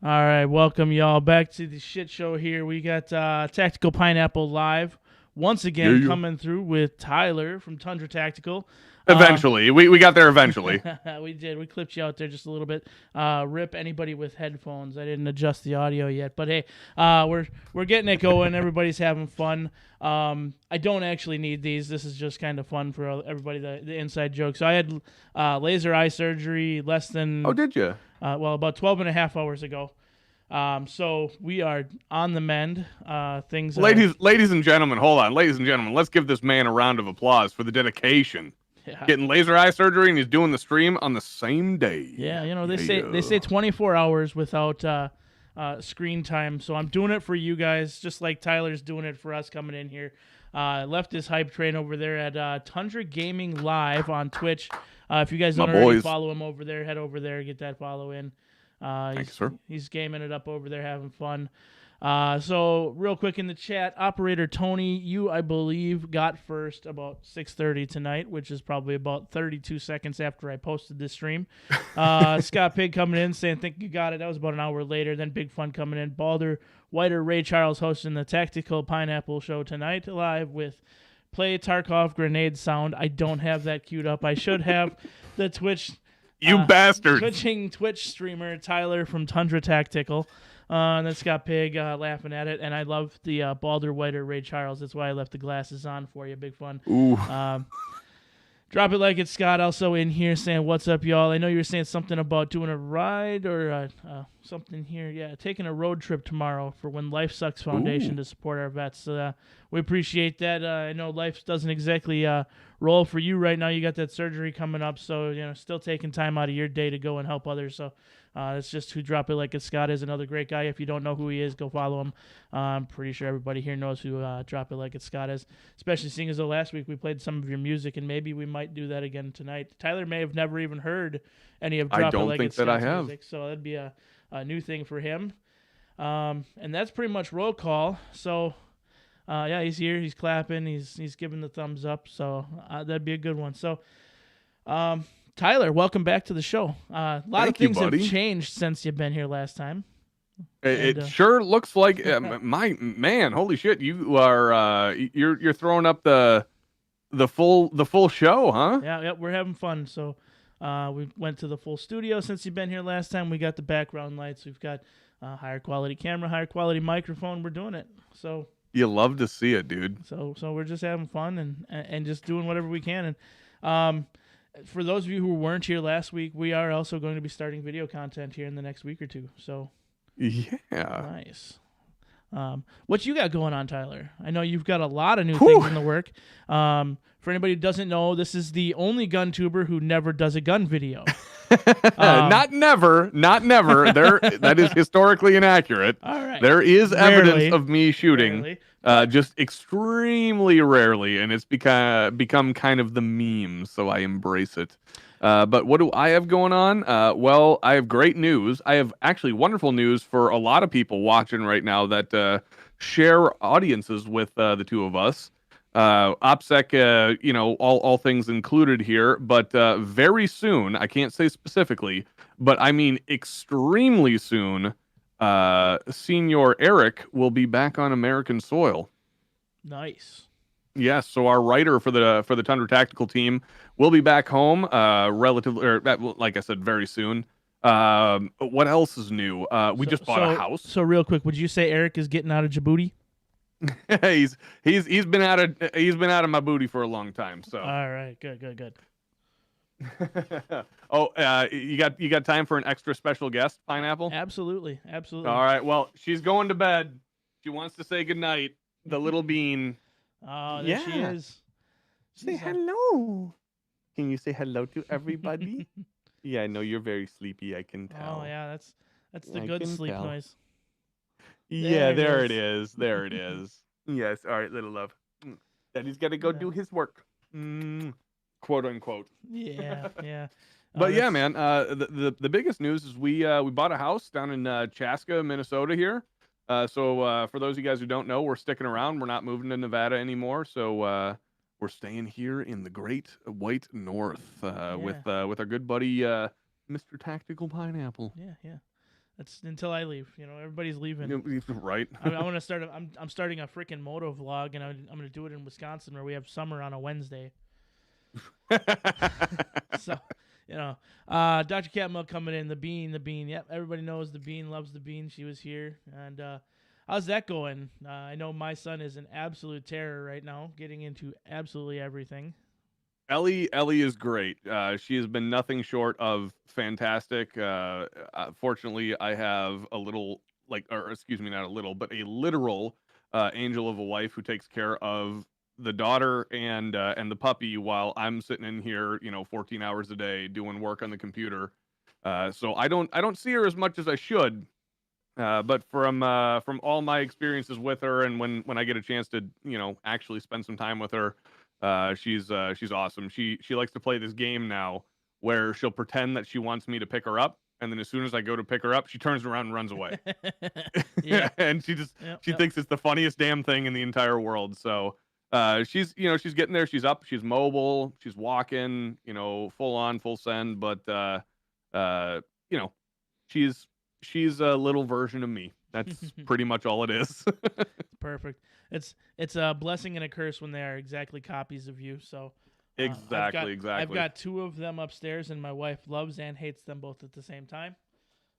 All right, welcome y'all back to the shit show here. We got Tactical Pineapple live once again Yeah. coming through with Tyler from Tundra Tactical. Eventually. We got there eventually. We did. We clipped you out there just a little bit. Rip anybody with headphones. I didn't adjust the audio yet, but hey, we're getting it going. Everybody's having fun. I don't actually need these. This is just kind of fun for everybody. The inside joke. So I had laser eye surgery less than Oh, did you? about 12 and a half hours ago. So we are on the mend. Things Ladies and gentlemen, hold on. Ladies and gentlemen, let's give this man a round of applause for the dedication. yeah, Getting laser eye surgery and he's doing the stream on the same day. yeah. They say 24 hours without screen time. So I'm doing it for you guys, just like Tyler's doing it for us coming in here. Left his hype train over there at Tundra Gaming Live on Twitch. If you guys don't already follow him over there, head over there, get that follow in. Thank you, sir. He's gaming it up over there, having fun. So real quick in the chat, Operator Tony, you I believe got first about 6:30 tonight, which is probably about 32 seconds after I posted this stream. Scott Pig coming in saying, "Think you got it." That was about an hour later. Then Big Fun coming in. Balder Whiter Ray Charles hosting the Tactical Pineapple Show tonight live with Play Tarkov Grenade Sound. I don't have that queued up. I should have the Twitch. You bastard. Twitching Twitch streamer Tyler from Tundra Tactical. And then Scott Pig laughing at it. And I love the Balder Whiter Ray Charles. That's why I left the glasses on for you. Big fun. Ooh. Drop it like it's Scott also in here saying, "What's up, y'all?" I know you were saying something about doing a ride or something here. Yeah, taking a road trip tomorrow for When Life Sucks Foundation to support our vets. We appreciate that. I know life doesn't exactly roll for you right now. You got that surgery coming up, so still taking time out of your day to go and help others. So that's just who Drop It Like It's Scott is. Another great guy. If you don't know who he is, go follow him. I'm pretty sure everybody here knows who Drop It Like It's Scott is, especially seeing as though last week we played some of your music, and maybe we might do that again tonight. Tyler may have never even heard any of Drop It Like It's Scott's music, so that'd be a new thing for him. And that's pretty much roll call. So yeah, he's here. He's clapping. He's giving the thumbs up. So that'd be a good one. So Tyler, welcome back to the show. A lot of things have changed since you've been here last time. It sure looks like my man. Holy shit! You are you're throwing up the full show, huh? Yeah, we're having fun. So we went to the full studio since you've been here last time. We got the background lights. We've got higher quality camera, higher quality microphone. We're doing it. So you love to see it, dude. So we're just having fun and just doing whatever we can. And for those of you who weren't here last week, we are also going to be starting video content here in the next week or two. So yeah, nice. What you got going on, Tyler? I know you've got a lot of new things in the work. For anybody who doesn't know, this is the only gun tuber who never does a gun video. Not never. There, that is historically inaccurate. All right. There is Rarely. evidence of me shooting, just extremely rarely, and it's become kind of the meme, so I embrace it. But what do I have going on? Well, I have great news. I have actually wonderful news for a lot of people watching right now that share audiences with the two of us. OPSEC, all things included here, but very soon, I can't say specifically, but I mean extremely soon, Senior Eric will be back on American soil. Nice. Yes, so our writer for the Tundra Tactical team will be back home, like I said, very soon. What else is new? We just bought a house. So real quick, would you say Eric is getting out of Djibouti? he's been out of my booty for a long time. So all right, good. Oh, you got time for an extra special guest, Pineapple? Absolutely. All right. Well, she's going to bed. She wants to say goodnight. The little bean. Oh, there she is. Say hello. Can you say hello to everybody? Yeah, I know you're very sleepy. I can tell. Oh yeah, that's the good sleep noise. Yeah, there it is. There it is. Yes. All right, little love. Daddy's got to go do his work. Quote unquote. Yeah. But yeah, man. The biggest news is we bought a house down in Chaska, Minnesota here. So for those of you guys who don't know, we're sticking around. We're not moving to Nevada anymore. So we're staying here in the Great White North with our good buddy Mr. Tactical Pineapple. Yeah. That's until I leave. Everybody's leaving. Right. I want to start. I'm starting a freaking moto vlog, and I'm going to do it in Wisconsin where we have summer on a Wednesday. So, Dr. Catmull coming in. The bean. Yep, everybody knows the bean loves the bean. She was here, and how's that going? I know my son is an absolute terror right now, getting into absolutely everything. Ellie is great. She has been nothing short of fantastic. Fortunately, I have a little, or excuse me, not a little, but a literal angel of a wife who takes care of the daughter and the puppy while I'm sitting in here, 14 hours a day doing work on the computer. So I don't see her as much as I should. But from all my experiences with her, and when I get a chance to actually spend some time with her, she's awesome. She likes to play this game now where she'll pretend that she wants me to pick her up, and then as soon as I go to pick her up, she turns around and runs away. Yeah. And she thinks it's the funniest damn thing in the entire world. So she's getting there. She's up. She's mobile. She's walking. Full on, full send. But she's a little version of me. That's pretty much all it is. Perfect. It's a blessing and a curse when they are exactly copies of you. So exactly. I've got two of them upstairs, and my wife loves and hates them both at the same time.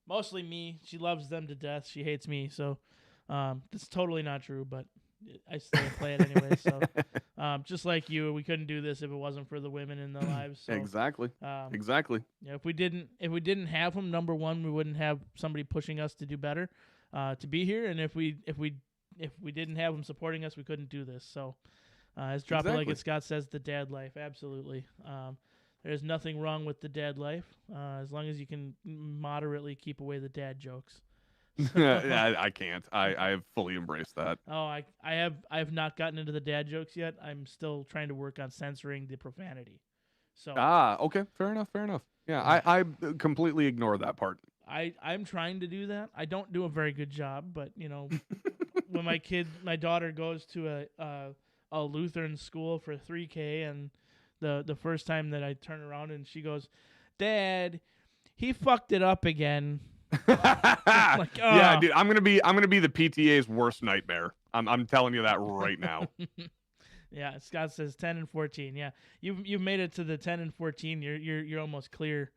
Mostly me. She loves them to death. She hates me. So that's totally not true, but I still play it anyway. So just like you, we couldn't do this if it wasn't for the women in their lives. So, exactly. If we didn't have them, number one, we wouldn't have somebody pushing us to do better, to be here. And if we didn't have them supporting us, we couldn't do this. So as Drop It Like It Scott says, the dad life, absolutely. There's nothing wrong with the dad life, as long as you can moderately keep away the dad jokes. I can't. I have fully embraced that. Oh, I have not gotten into the dad jokes yet. I'm still trying to work on censoring the profanity. So okay, fair enough. Yeah, I completely ignore that part. I'm trying to do that. I don't do a very good job, but when my daughter goes to a Lutheran school for 3K, and the first time that I turn around and she goes, "Dad, he fucked it up again." Like, oh. Yeah, dude, I'm gonna be the PTA's worst nightmare. I'm telling you that right now. Yeah, Scott says 10 and 14. Yeah, you've made it to the 10 and 14. You're almost clear.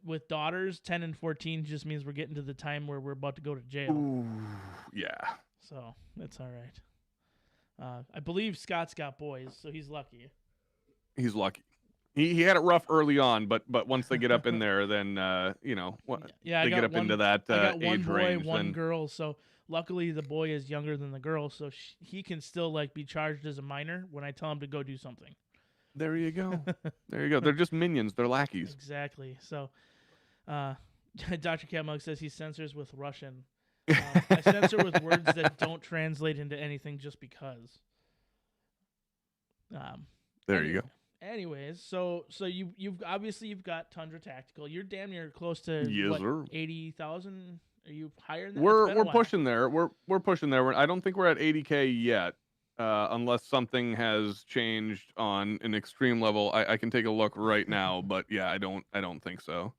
With daughters, 10 and 14 just means we're getting to the time where we're about to go to jail. Ooh, yeah. So that's all right. I believe Scott's got boys, so he's lucky. He's lucky. He had it rough early on, but once they get up in there, then they get up into that I got one age boy, range. One girl. So luckily, the boy is younger than the girl, so he can still be charged as a minor when I tell him to go do something. There you go. They're just minions. They're lackeys. Exactly. So, Dr. Catmug says he censors with Russian. I censor with words that don't translate into anything just because. There you go. Anyways, so you've got Tundra Tactical. You're damn near close to 80,000. Are you higher than that? We're pushing there. We're pushing there. I don't think we're at 80K yet, unless something has changed on an extreme level. I can take a look right now, but yeah, I don't think so.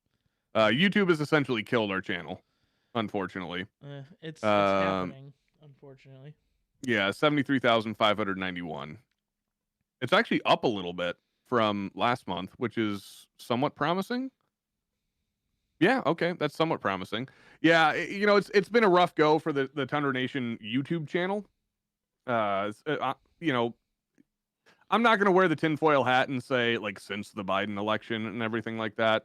YouTube has essentially killed our channel, unfortunately. It's happening, unfortunately. Yeah, 73,591. It's actually up a little bit from last month, which is somewhat promising. Yeah, okay, that's somewhat promising. Yeah, it's been a rough go for the Tundra Nation YouTube channel. I'm not going to wear the tinfoil hat and say since the Biden election and everything like that.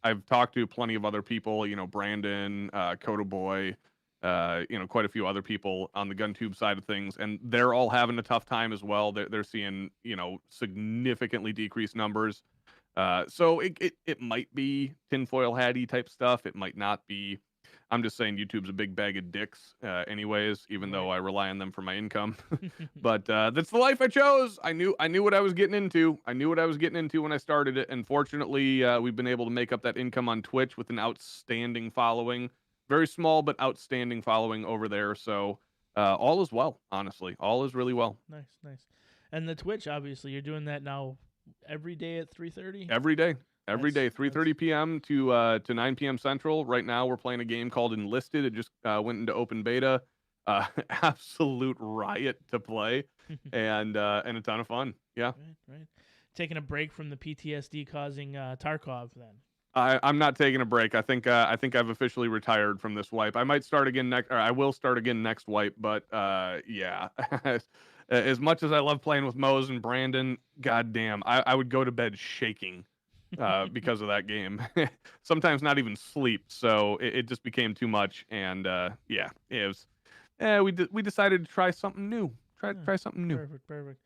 I've talked to plenty of other people, Brandon, Coda Boy, quite a few other people on the GunTube side of things, and they're all having a tough time as well. They're seeing, significantly decreased numbers. So it might be tinfoil hatty type stuff. It might not be. I'm just saying YouTube's a big bag of dicks, anyways, even though I rely on them for my income. But that's the life I chose. I knew what I was getting into. I knew what I was getting into when I started it. And fortunately, we've been able to make up that income on Twitch with an outstanding following. Very small, but outstanding following over there. So all is well, honestly. All is really well. Nice. And the Twitch, obviously, you're doing that now every day at 3:30? Every day. Every day, 3:30 p.m. to 9 p.m. Central. Right now, we're playing a game called Enlisted. It just went into open beta. Absolute riot to play, and a ton of fun. Yeah. Right. Taking a break from the PTSD causing Tarkov then. I'm not taking a break. I think I've officially retired from this wipe. I might start again next, or I will start again next wipe. But yeah, as much as I love playing with Mose and Brandon, goddamn, I would go to bed shaking because of that game. Sometimes not even sleep. So it just became too much. And yeah, it was. We decided to try something new. Try something new. Perfect.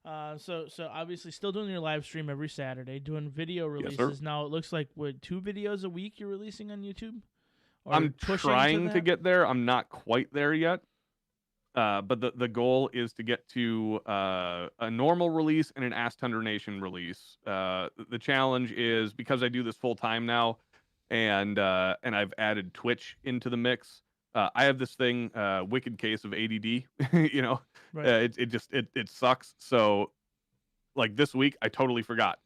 So obviously still doing your live stream every Saturday, doing video releases. Yes, sir. Now it looks like 2 videos a week you're releasing on YouTube? Or I'm trying to get there. I'm not quite there yet. But the goal is to get to a normal release and an Ask Tundra Nation release. The challenge is, because I do this full time now, and I've added Twitch into the mix. I have this thing, wicked case of ADD. You know, right. It sucks. So, like this week, I totally forgot.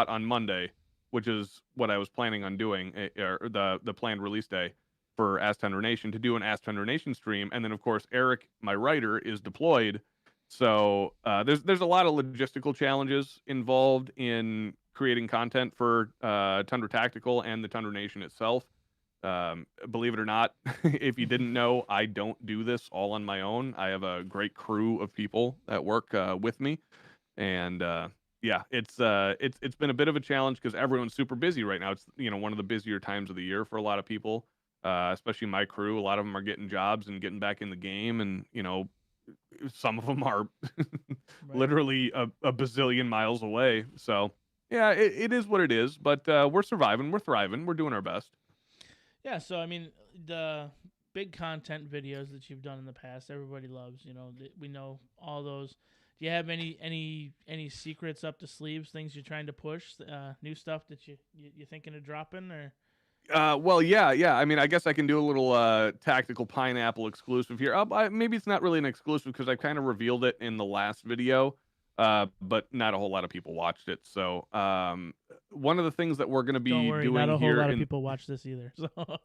On Monday, which is what I was planning on doing, or the planned release day for Ask Tundra Nation, to do an Ask Tundra Nation stream. And then, of course, Eric, my writer, is deployed. So there's a lot of logistical challenges involved in creating content for Tundra Tactical and the Tundra Nation itself. Believe it or not, if you didn't know, I don't do this all on my own. I have a great crew of people that work with me. And yeah, it's been a bit of a challenge because everyone's super busy right now. It's, you know, one of the busier times of the year for a lot of people. Especially my crew. A lot of them are getting jobs and getting back in the game, and you know, some of them are literally a bazillion miles away. So yeah, it is what it is. But we're surviving, we're thriving, we're doing our best. Yeah. So I mean, the big content videos that you've done in the past, everybody loves. You know, we know all those. Do you have any secrets up the sleeves? Things you're trying to push? New stuff that you're thinking of dropping, or? Well, yeah. I mean, I guess I can do a little tactical pineapple exclusive here. Maybe it's not really an exclusive because I kind of revealed it in the last video, but not a whole lot of people watched it. So, one of the things that we're going to be doing not a whole here, lot of people watch this either. So.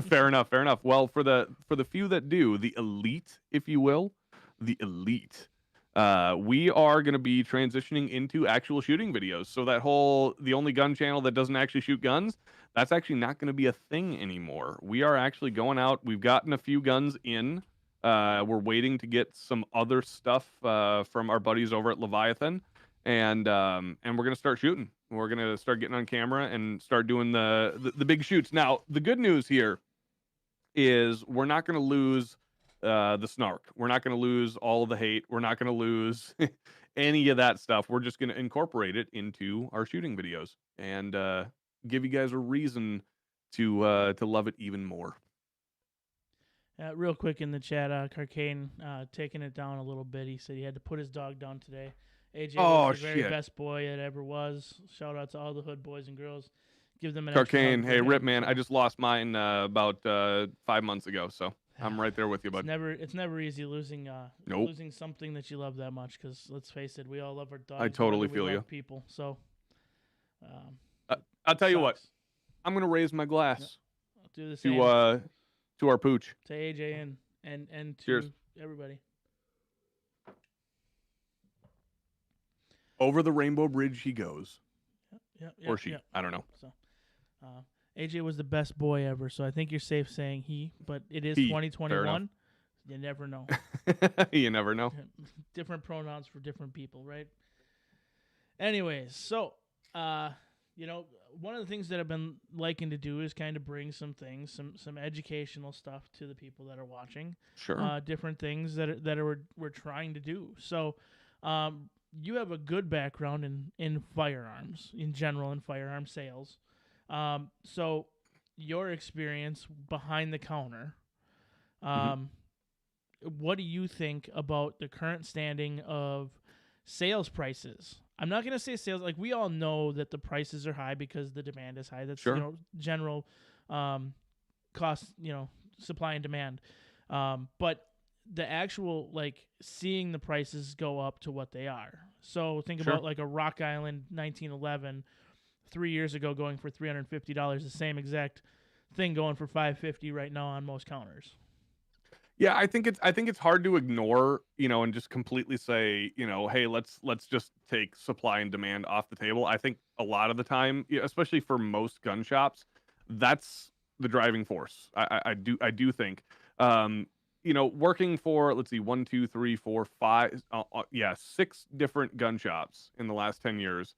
Fair enough. Well, for the few that do, the elite, if you will, the elite. We are going to be transitioning into actual shooting videos. So the only gun channel that doesn't actually shoot guns, that's actually not going to be a thing anymore. We are actually going out. We've gotten a few guns in. We're waiting to get some other stuff from our buddies over at Leviathan, and we're going to start shooting. We're going to start getting on camera and start doing the big shoots. Now, the good news here is we're not going to lose the snark. We're not going to lose all of the hate. We're not going to lose any of that stuff. We're just going to incorporate it into our shooting videos and give you guys a reason to love it even more. Real quick in the chat, Carcane taking it down a little bit. He said he had to put his dog down today. AJ was the very best boy it ever was. Shout out to all the hood boys and girls. Give them an Carcane, hey, rip, man. I just lost mine about 5 months ago, so I'm right there with you, bud. It's never easy losing losing something that you love that much, because let's face it, we all love our dogs. I totally feel you. People, so I'll tell you what. I'm gonna raise my glass. I'll do the same to our pooch. To AJ and to Cheers. Everybody. Over the rainbow bridge he goes. Yep, or she. I don't know. So, AJ was the best boy ever, so I think you're safe saying he, but it is 2021. You never know. You never know. Different pronouns for different people, right? Anyways, so, you know, one of the things that I've been liking to do is kind of bring some things, some educational stuff to the people that are watching. Sure. Different things that we're trying to do. So, you have a good background in firearms, in general, in firearm sales. So your experience behind the counter, what do you think about the current standing of sales prices? I'm not going to say sales, like we all know that the prices are high because the demand is high. That's, you know, general cost, you know, supply and demand. But the actual, like, seeing the prices go up to what they are. So think about like a Rock Island 1911 3 years ago going for $350. The same exact thing going for $550 right now on most counters. Yeah, I think it's hard to ignore, and just completely say, hey, let's just take supply and demand off the table. I think a lot of the time, especially for most gun shops, that's the driving force. I do think, working for, let's see, 1, 2, 3, 4, 5, 6 different gun shops in the last 10 years.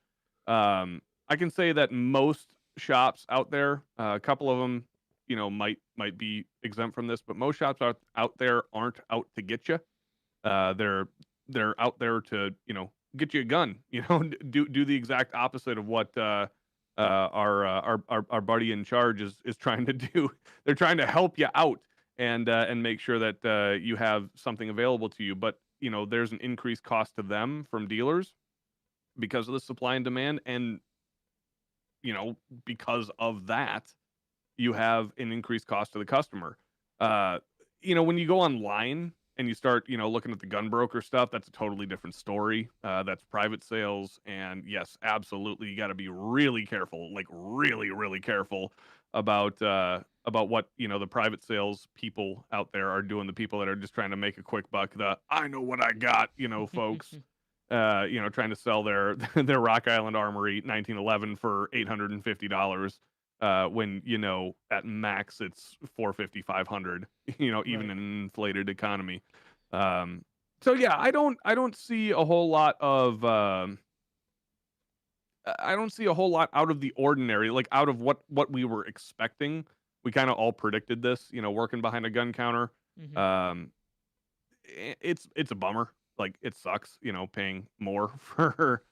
I can say that most shops out there, a couple of them, might be exempt from this, but most shops out there aren't out to get you. They're out there to, get you a gun, do the exact opposite of what our buddy in charge is trying to do. They're trying to help you out and make sure that you have something available to you. But, there's an increased cost to them from dealers because of the supply and demand, and because of that, you have an increased cost to the customer. When you go online and you start, looking at the gun broker stuff, that's a totally different story. That's private sales. And yes, absolutely. You got to be really careful, like really, really careful about what, the private sales people out there are doing. The people that are just trying to make a quick buck, I know what I got, folks, trying to sell their Rock Island Armory 1911 for $850. When at max it's 450, 500, even Right. in an inflated economy. So yeah, I don't see a whole lot of out of the ordinary, like out of what we were expecting. We kind of all predicted this, working behind a gun counter. Mm-hmm. It's a bummer. Like, it sucks, paying more for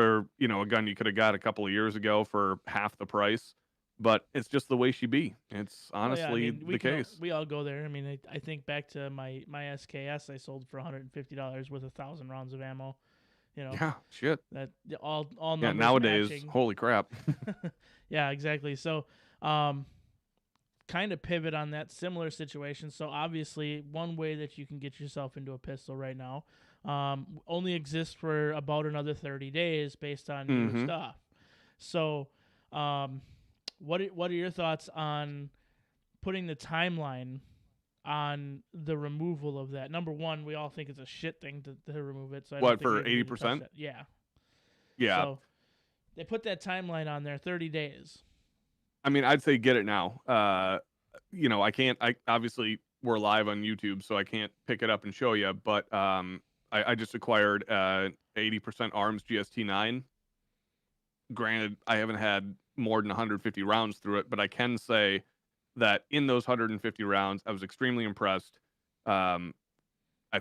a gun you could have got a couple of years ago for half the price. But it's just the way she be. It's honestly the case. We all go there. I mean, I think back to my SKS I sold for $150 with 1,000 rounds of ammo. Yeah, shit. That all numbers Yeah, nowadays, matching. holy crap. Yeah, exactly. So, kind of pivot on that similar situation. So obviously, one way that you can get yourself into a pistol right now only exists for about another 30 days based on new stuff. So, what are your thoughts on putting the timeline on the removal of that? Number one, we all think it's a shit thing to remove it. So what, for 80%? Yeah. Yeah. So they put that timeline on there, 30 days. I mean, I'd say get it now. I can't. Obviously we're live on YouTube, so I can't pick it up and show you. But I just acquired 80% Arms GST9. Granted, I haven't had more than 150 rounds through it, but I can say that in those 150 rounds, I was extremely impressed. I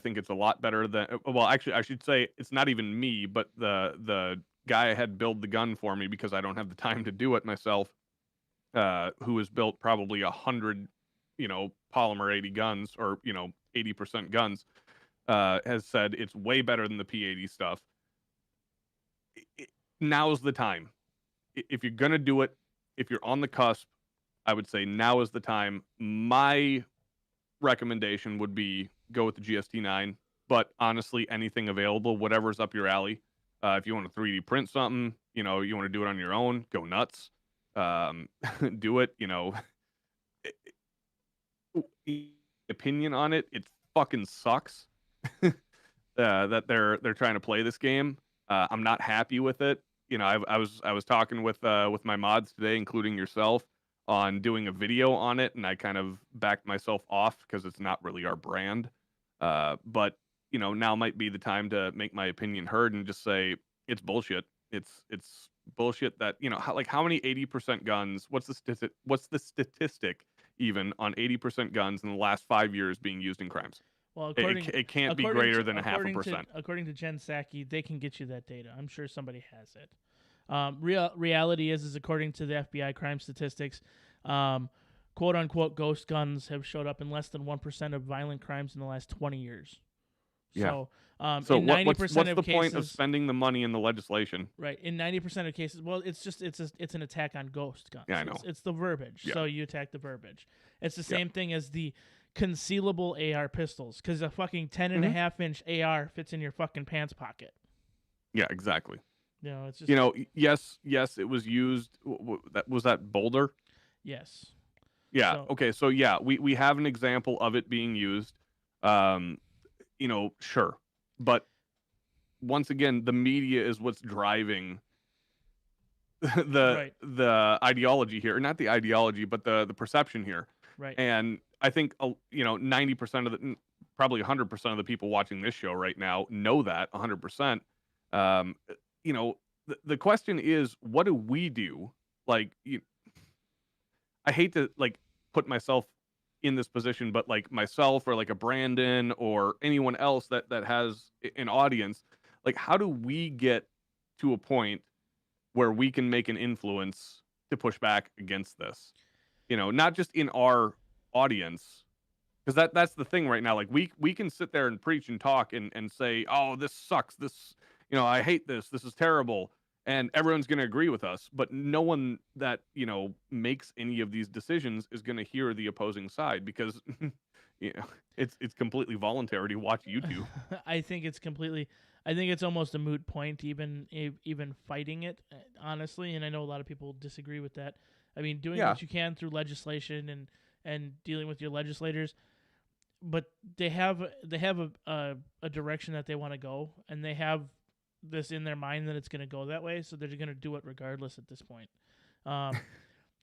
think it's a lot better than. Well, actually, I should say it's not even me, but the guy I had build the gun for me, because I don't have the time to do it myself. Who has built probably 100, polymer 80 guns, or 80% guns, has said it's way better than the P80 stuff. Now's the time. If you're gonna do it, if you're on the cusp, I would say now is the time. My recommendation would be go with the GST9, but honestly, anything available, whatever's up your alley. If you want to 3D print something, you want to do it on your own, go nuts. Do it. Opinion on it, it fucking sucks that they're trying to play this game. I'm not happy with it. I was talking with my mods today, including yourself, on doing a video on it, and I kind of backed myself off because it's not really our brand. But now might be the time to make my opinion heard and just say it's bullshit. It's bullshit that how many 80% guns? What's the statistic even on 80% guns in the last 5 years being used in crimes? Well, it can't be greater than a 0.5%. According to Jen Psaki, they can get you that data. I'm sure somebody has it. Reality is according to the FBI crime statistics, quote unquote ghost guns have showed up in less than 1% of violent crimes in the last 20 years. Yeah. So in 90% what's of the cases, point of spending the money in the legislation? Right. In 90% of cases, well, it's an attack on ghost guns. Yeah, I know. It's the verbiage. Yeah. So you attack the verbiage. It's the same thing as the concealable AR pistols, because a fucking 10.5-inch AR fits in your fucking pants pocket. Yeah, exactly. It's just yes, it was used. That was that Boulder. yes. Yeah. So, Okay. So yeah, we have an example of it being used. Sure, but once again, the media is what's driving right, the ideology here, or not the ideology, but the perception here. right. And I think 90% of probably 100% of the people watching this show right now know that 100%. Um, the question is, what do we do? Like, I hate to like put myself in this position, but like myself or like a Brandon or anyone else that has an audience, like how do we get to a point where we can make an influence to push back against this? Not just in our audience, because that's the thing right now. Like we can sit there and preach and talk and say, oh, this sucks. This, I hate this. This is terrible. And everyone's going to agree with us, but no one that, makes any of these decisions is going to hear the opposing side because, it's completely voluntary to watch YouTube. I think it's almost a moot point even fighting it, honestly, and I know a lot of people disagree with that. I mean, doing what you can through legislation and dealing with your legislators, but they have a direction that they want to go, and they have this in their mind that it's going to go that way, so they're going to do it regardless at this point.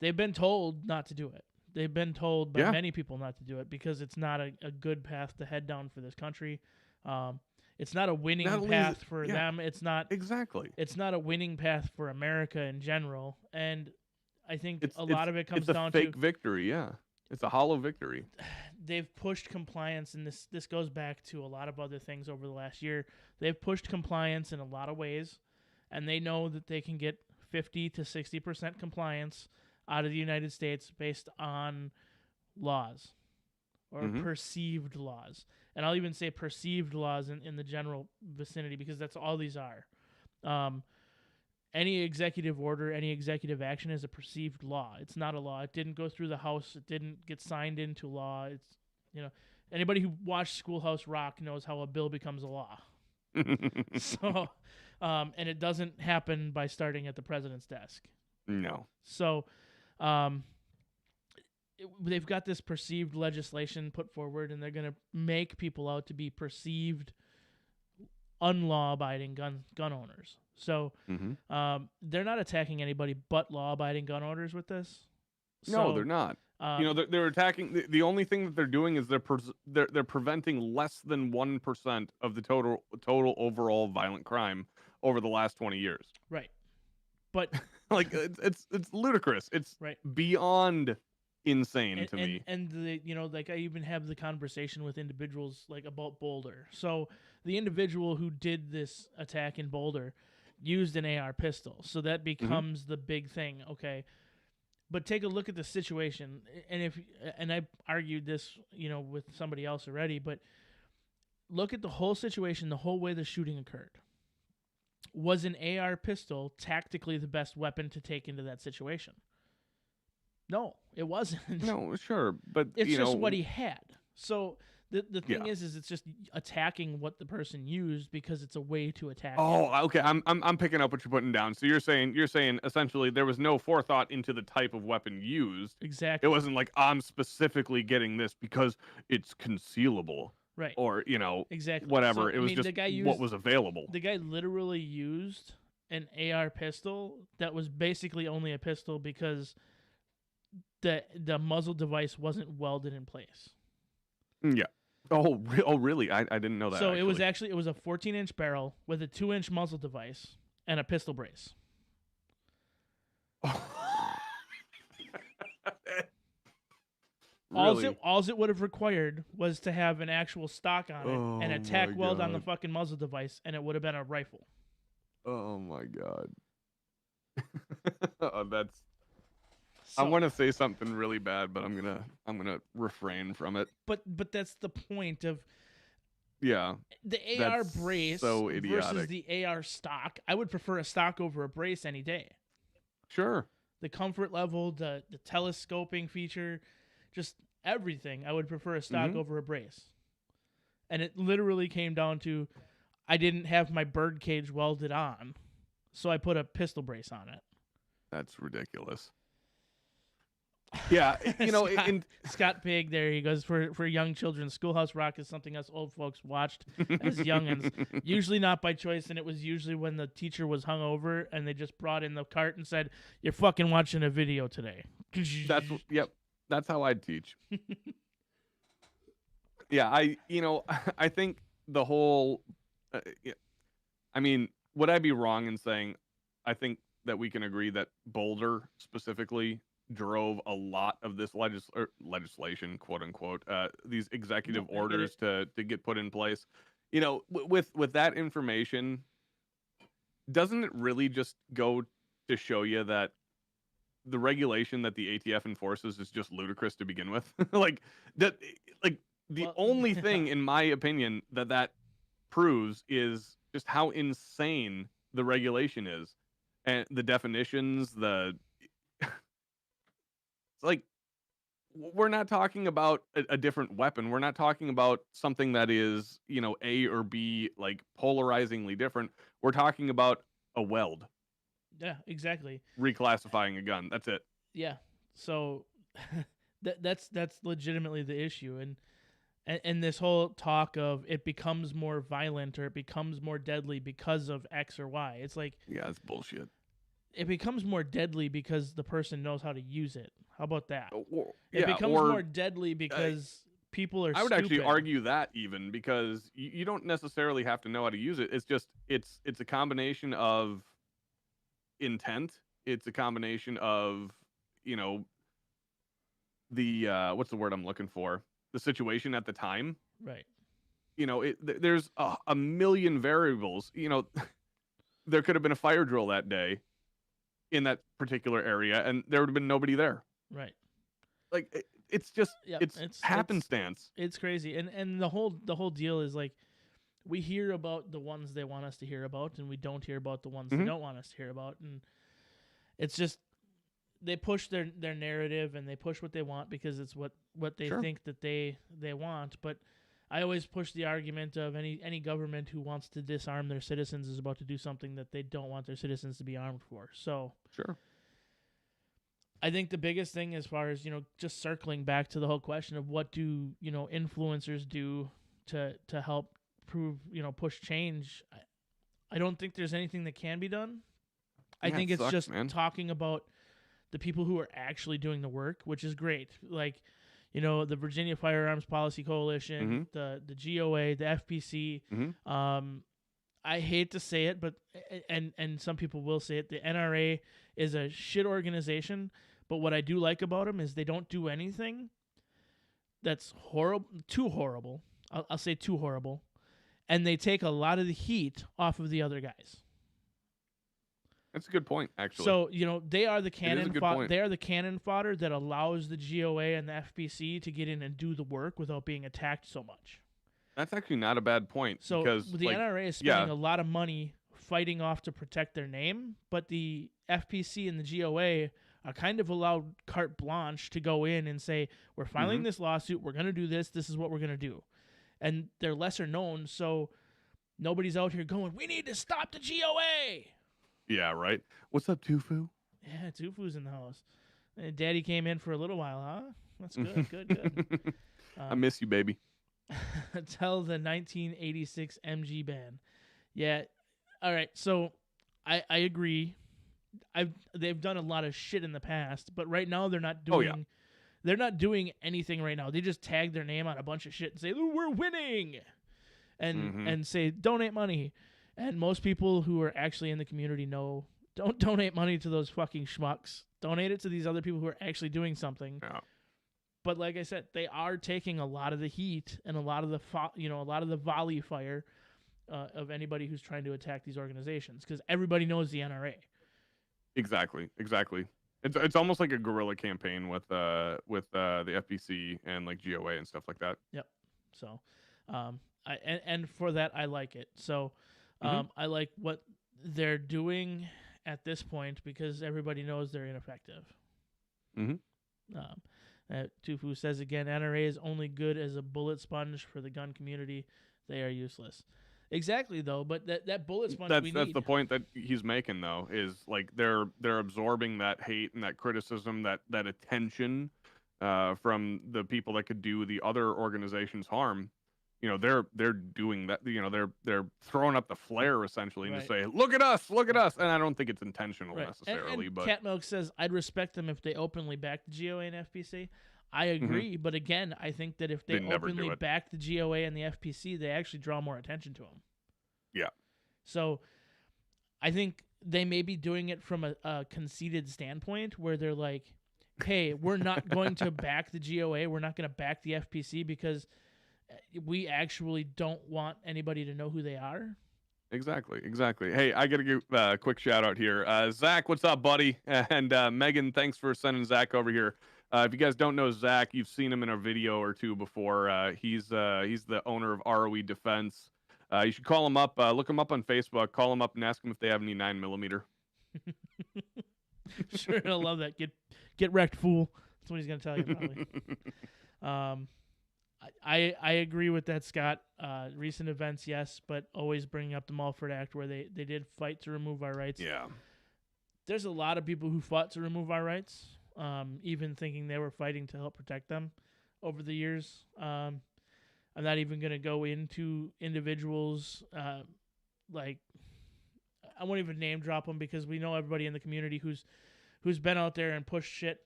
They've been told not to do it. They've been told by many people not to do it because it's not a good path to head down for this country. It's not a winning path for them. It's not exactly. It's not a winning path for America in general, and I think a lot of it comes down to a fake victory. Yeah, it's a hollow victory. They've pushed compliance, and this goes back to a lot of other things over the last year. They've pushed compliance in a lot of ways, and they know that they can get 50 to 60% compliance out of the United States based on laws or perceived laws. And I'll even say perceived laws in the general vicinity because that's all these are. Any executive order, any executive action is a perceived law. It's not a law. It didn't go through the House. It didn't get signed into law. It's, anybody who watched Schoolhouse Rock knows how a bill becomes a law. So, and it doesn't happen by starting at the president's desk. No. So, they've got this perceived legislation put forward, and they're going to make people out to be perceived unlaw-abiding gun owners. So they're not attacking anybody but law-abiding gun owners with this. No, they're not. They're attacking. The only thing that they're doing is they're preventing less than 1% of the total overall violent crime over the last 20 years. Right, but like it's ludicrous. It's beyond insane to me. And like I even have the conversation with individuals like about Boulder. So the individual who did this attack in Boulder used an AR pistol. So that becomes the big thing. Okay. But take a look at the situation. And I argued this, with somebody else already, but look at the whole situation, the whole way the shooting occurred. Was an AR pistol tactically the best weapon to take into that situation? No, it wasn't. No, sure, but it's just what he had. So the thing is it's just attacking what the person used because it's a way to attack. Oh, okay. I'm picking up what you're putting down. So you're saying essentially there was no forethought into the type of weapon used. Exactly. It wasn't like I'm specifically getting this because it's concealable. Right. Or exactly. Whatever. So, it was just what was available. The guy literally used an AR pistol that was basically only a pistol because the muzzle device wasn't welded in place. Yeah. Oh, really? I didn't know that. So it was a 14-inch barrel with a 2-inch muzzle device and a pistol brace. Really? All it would have required was to have an actual stock on it and a tack weld on the fucking muzzle device, and it would have been a rifle. Oh my god. That's. So, I want to say something really bad, but I'm gonna refrain from it. But that's the point of. Yeah. The AR brace versus the AR stock. I would prefer a stock over a brace any day. Sure. The comfort level, the telescoping feature, just everything. I would prefer a stock over a brace. And it literally came down to I didn't have my bird cage welded on. so I put a pistol brace on it. That's ridiculous. Yeah, Scott Pig there, he goes, for young children, Schoolhouse Rock is something us old folks watched as youngins, usually not by choice, and it was usually when the teacher was hungover and they just brought in the cart and said, "You're fucking watching a video today." That's how I'd teach. Yeah, I think the whole I mean, would I be wrong in saying I think that we can agree that Boulder specifically drove a lot of this legislation, quote unquote, these executive orders to get put in place. With that information, doesn't it really just go to show you that the regulation that the ATF enforces is just ludicrous to begin with? The only thing, in my opinion, that proves is just how insane the regulation is, and the definitions, it's we're not talking about a different weapon. We're not talking about something that is, A or B, like polarizingly different. We're talking about a weld. Yeah, exactly. Reclassifying a gun. That's it. Yeah. So that's legitimately the issue. And this whole talk of it becomes more violent or it becomes more deadly because of X or Y. It's like, yeah, it's bullshit. It becomes more deadly because the person knows how to use it. How about that? It becomes more deadly because people are I would stupid. actually argue that even because you don't necessarily have to know how to use it. It's just it's a combination of intent. It's a combination of, the what's the word I'm looking for? The situation at the time. Right. There's a million variables. There could have been a fire drill that day in that particular area, and there would have been nobody there. Right. It's just it's happenstance. It's crazy, and the whole deal is like, we hear about the ones they want us to hear about, and we don't hear about the ones they don't want us to hear about, and it's just they push their narrative and they push what they want because it's what they think that they want. But I always push the argument of any government who wants to disarm their citizens is about to do something that they don't want their citizens to be armed for. So sure. I think the biggest thing, as far as, just circling back to the whole question of what do, influencers do to help push change, I don't think there's anything that can be done. I think it's just talking about the people who are actually doing the work, which is great. Like, the Virginia Firearms Policy Coalition, the GOA, the FPC. I hate to say it, but and some people will say it, the NRA is a shit organization. But what I do like about them is they don't do anything that's too horrible. I'll say too horrible, and they take a lot of the heat off of the other guys. That's a good point, actually. So, they are the cannon they are the cannon fodder that allows the GOA and the FPC to get in and do the work without being attacked so much. That's actually not a bad point. So because, the NRA is spending a lot of money fighting off to protect their name, but the FPC and the GOA are kind of allowed carte blanche to go in and say, we're filing this lawsuit, we're going to do this is what we're going to do. And they're lesser known, so nobody's out here going, we need to stop the GOA. Yeah, right. What's up, Tufu? Yeah, Tufu's in the house. Daddy came in for a little while, huh? That's good, good. I miss you, baby. Tell the 1986 MG band. Yeah. All right. So I agree. They've done a lot of shit in the past, but right now they're not doing. They're not doing anything right now. They just tag their name on a bunch of shit and say we're winning, and say donate money. And most people who are actually in the community know, don't donate money to those fucking schmucks. Donate it to these other people who are actually doing something. Yeah. But like I said, they are taking a lot of the heat and a lot of the volley fire of anybody who's trying to attack these organizations, because everybody knows the NRA. Exactly. It's almost like a guerrilla campaign with the FPC and like GOA and stuff like that. Yep. So, and for that I like it. So, I like what they're doing at this point because everybody knows they're ineffective. Tufu says again, NRA is only good as a bullet sponge for the gun community. They are useless. Exactly, though. But that bullet sponge That's we that's need. the point that he's making, though, is like they're absorbing that hate and that criticism, that attention from the people that could do the other organizations harm. They're doing that. They're throwing up the flare essentially and to Right. say, look at us, look at us. And I don't think it's intentional Right. necessarily, And but Cat Milk says, I'd respect them if they openly backed the GOA and FPC. I Mhm. agree, but again, I think that if they They'd never do openly it. back the GOA and the FPC, they actually draw more attention to them. Yeah. So I think they may be doing it from a conceited standpoint where they're like, hey, we're not going to back the GOA. We're not going to back the FPC because we actually don't want anybody to know who they are. Exactly. Hey, I got to give a quick shout out here. Zach, what's up, buddy? And Megan, thanks for sending Zach over here. If you guys don't know Zach, you've seen him in a video or two before. He's the owner of ROE Defense. You should call him up. Look him up on Facebook. Call him up and ask him if they have any 9mm. Sure, he'll love that. Get wrecked, fool. That's what he's gonna tell you probably. I agree with that, Scott. Recent events, yes, but always bringing up the Mulford Act where they did fight to remove our rights. Yeah. There's a lot of people who fought to remove our rights, even thinking they were fighting to help protect them over the years. I'm not even going to go into individuals like I won't even name drop them because we know everybody in the community who's been out there and pushed shit.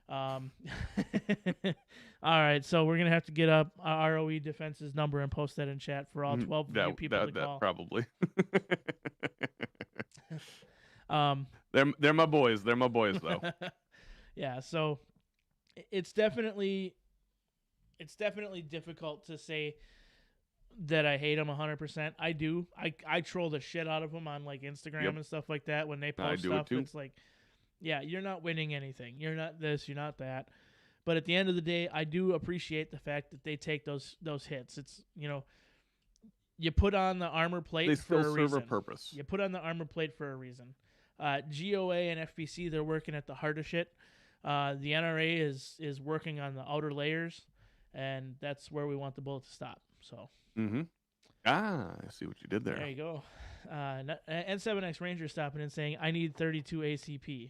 All right, so we're gonna have to get up ROE Defense's number and post that in chat for all 12 of you people to call. Probably. Um, they're my boys. They're my boys, though. Yeah, so it's definitely difficult to say that I hate them 100%. I do. I troll the shit out of them on like Instagram and stuff like that when they post stuff. It's like, yeah, you're not winning anything. You're not this. You're not that. But at the end of the day, I do appreciate the fact that they take those hits. It's, you put on the armor plate for a reason. They still serve a purpose. You put on the armor plate for a reason. GOA and FPC, they're working at the heart of shit. The NRA is working on the outer layers, and that's where we want the bullet to stop. So. Mm-hmm. I see what you did there. There you go. N7X Ranger stopping and saying, I need 32 ACP.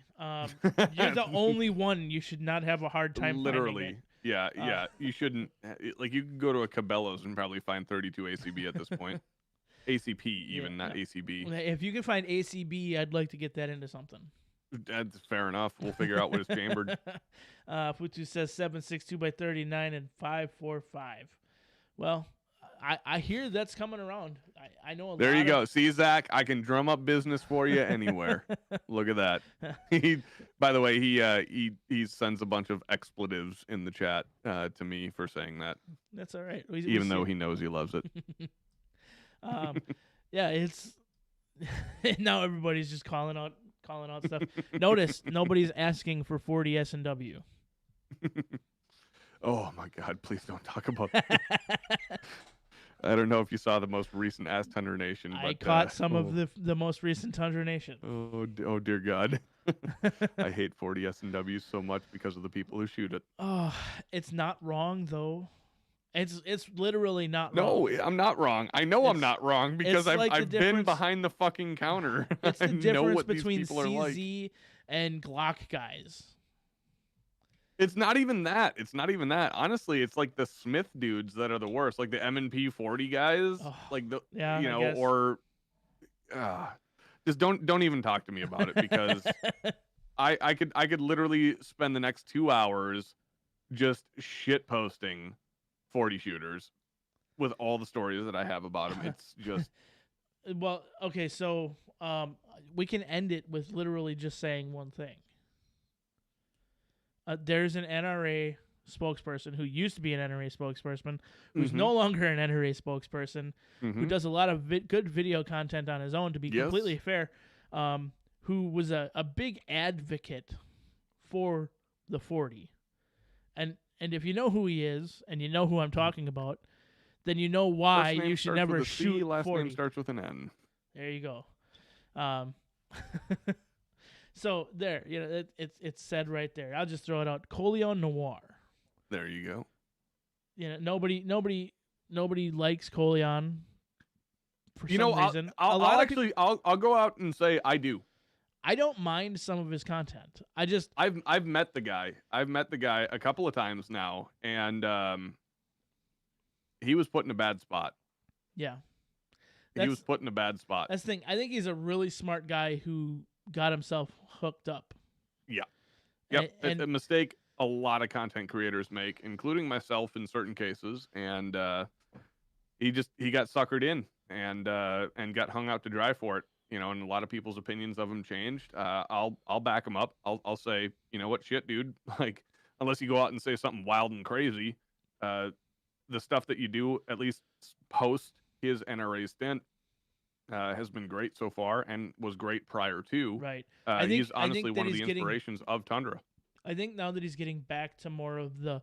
You're the only one you should not have a hard time Literally. finding it. Yeah. You shouldn't. Like, you can go to a Cabela's and probably find 32 ACB at this point. ACP, even, not ACB. If you can find ACB, I'd like to get that into something. That's fair enough. We'll figure out what is chambered. Futu says 762 by 39 and 545. Well, I hear that's coming around. I know a lot. There you go. See, Zach, I can drum up business for you anywhere. Look at that. By the way, he sends a bunch of expletives in the chat to me for saying that. That's all right. Even though he knows he loves it. Yeah, it's now everybody's just calling out stuff. Notice nobody's asking for 40 S&W. Oh my God! Please don't talk about that. I don't know if you saw the most recent Ask Tundra Nation. But, I caught some of the most recent Tundra Nation. Oh dear God. I hate 40 S&W so much because of the people who shoot it. Oh, it's not wrong though. It's literally not wrong. No, I'm not wrong. I know I'm not wrong because I've been behind the fucking counter. It's the difference between CZ and Glock guys. It's not even that. Honestly, it's like the Smith dudes that are the worst, like the M&P 40 guys, just don't even talk to me about it because I could literally spend the next 2 hours just shit posting 40 shooters with all the stories that I have about them. It's just well, okay, so we can end it with literally just saying one thing. There's an NRA spokesperson who used to be an NRA spokesperson, who's no longer an NRA spokesperson, who does a lot of good video content on his own, to be completely fair, who was a big advocate for the 40. And if you know who he is, and you know who I'm talking about, then you know why you should never shoot 40. Last name starts with an N. There you go. So there, it's said right there. I'll just throw it out. Coleon Noir. There you go. Nobody likes Coleon for some reason. I'll go out and say I do. I don't mind some of his content. I've met the guy. I've met the guy a couple of times now, and he was put in a bad spot. Yeah. He was put in a bad spot. That's the thing. I think he's a really smart guy who got himself hooked up. Yeah. Yep. And a mistake a lot of content creators make, including myself in certain cases, and he got suckered in and got hung out to dry for it. You know, and a lot of people's opinions of him changed. I'll back him up. I'll say, you know what, shit, dude. Like, unless you go out and say something wild and crazy, the stuff that you do, at least post his NRA stint, has been great so far and was great prior to. Right. He's honestly one of the inspirations of Tundra. I think now that he's getting back to more of the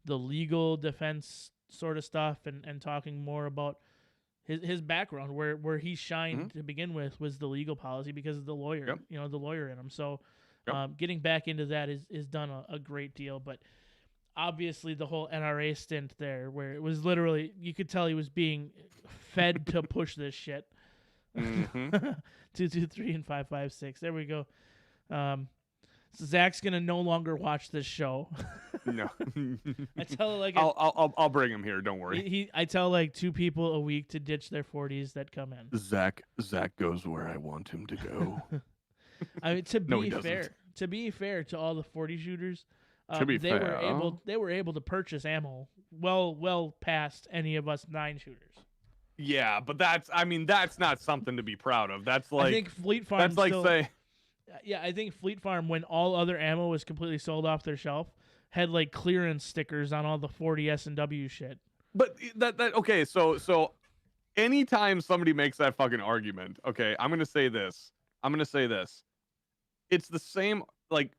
legal defense sort of stuff and talking more about his background, where he shined to begin with was the legal policy because of the lawyer, the lawyer in him. So getting back into that is done a great deal. But obviously the whole NRA stint there, where it was literally, you could tell he was being fed to push this shit. 223 and 556. There we go. So Zach's gonna no longer watch this show. No, I tell like I'll bring him here. Don't worry. I tell like 2 people a week to ditch their 40s that come in. Zach goes where I want him to go. I mean, to be fair to all the 40 shooters, they were able to purchase ammo well past any of us 9 shooters. Yeah, but that's not something to be proud of. That's like, I think Fleet Farm. That's like say. Yeah, I think Fleet Farm, when all other ammo was completely sold off their shelf, had like clearance stickers on all the 40 S&W shit. But okay, so anytime somebody makes that fucking argument, okay, I'm gonna say this. It's the same, like,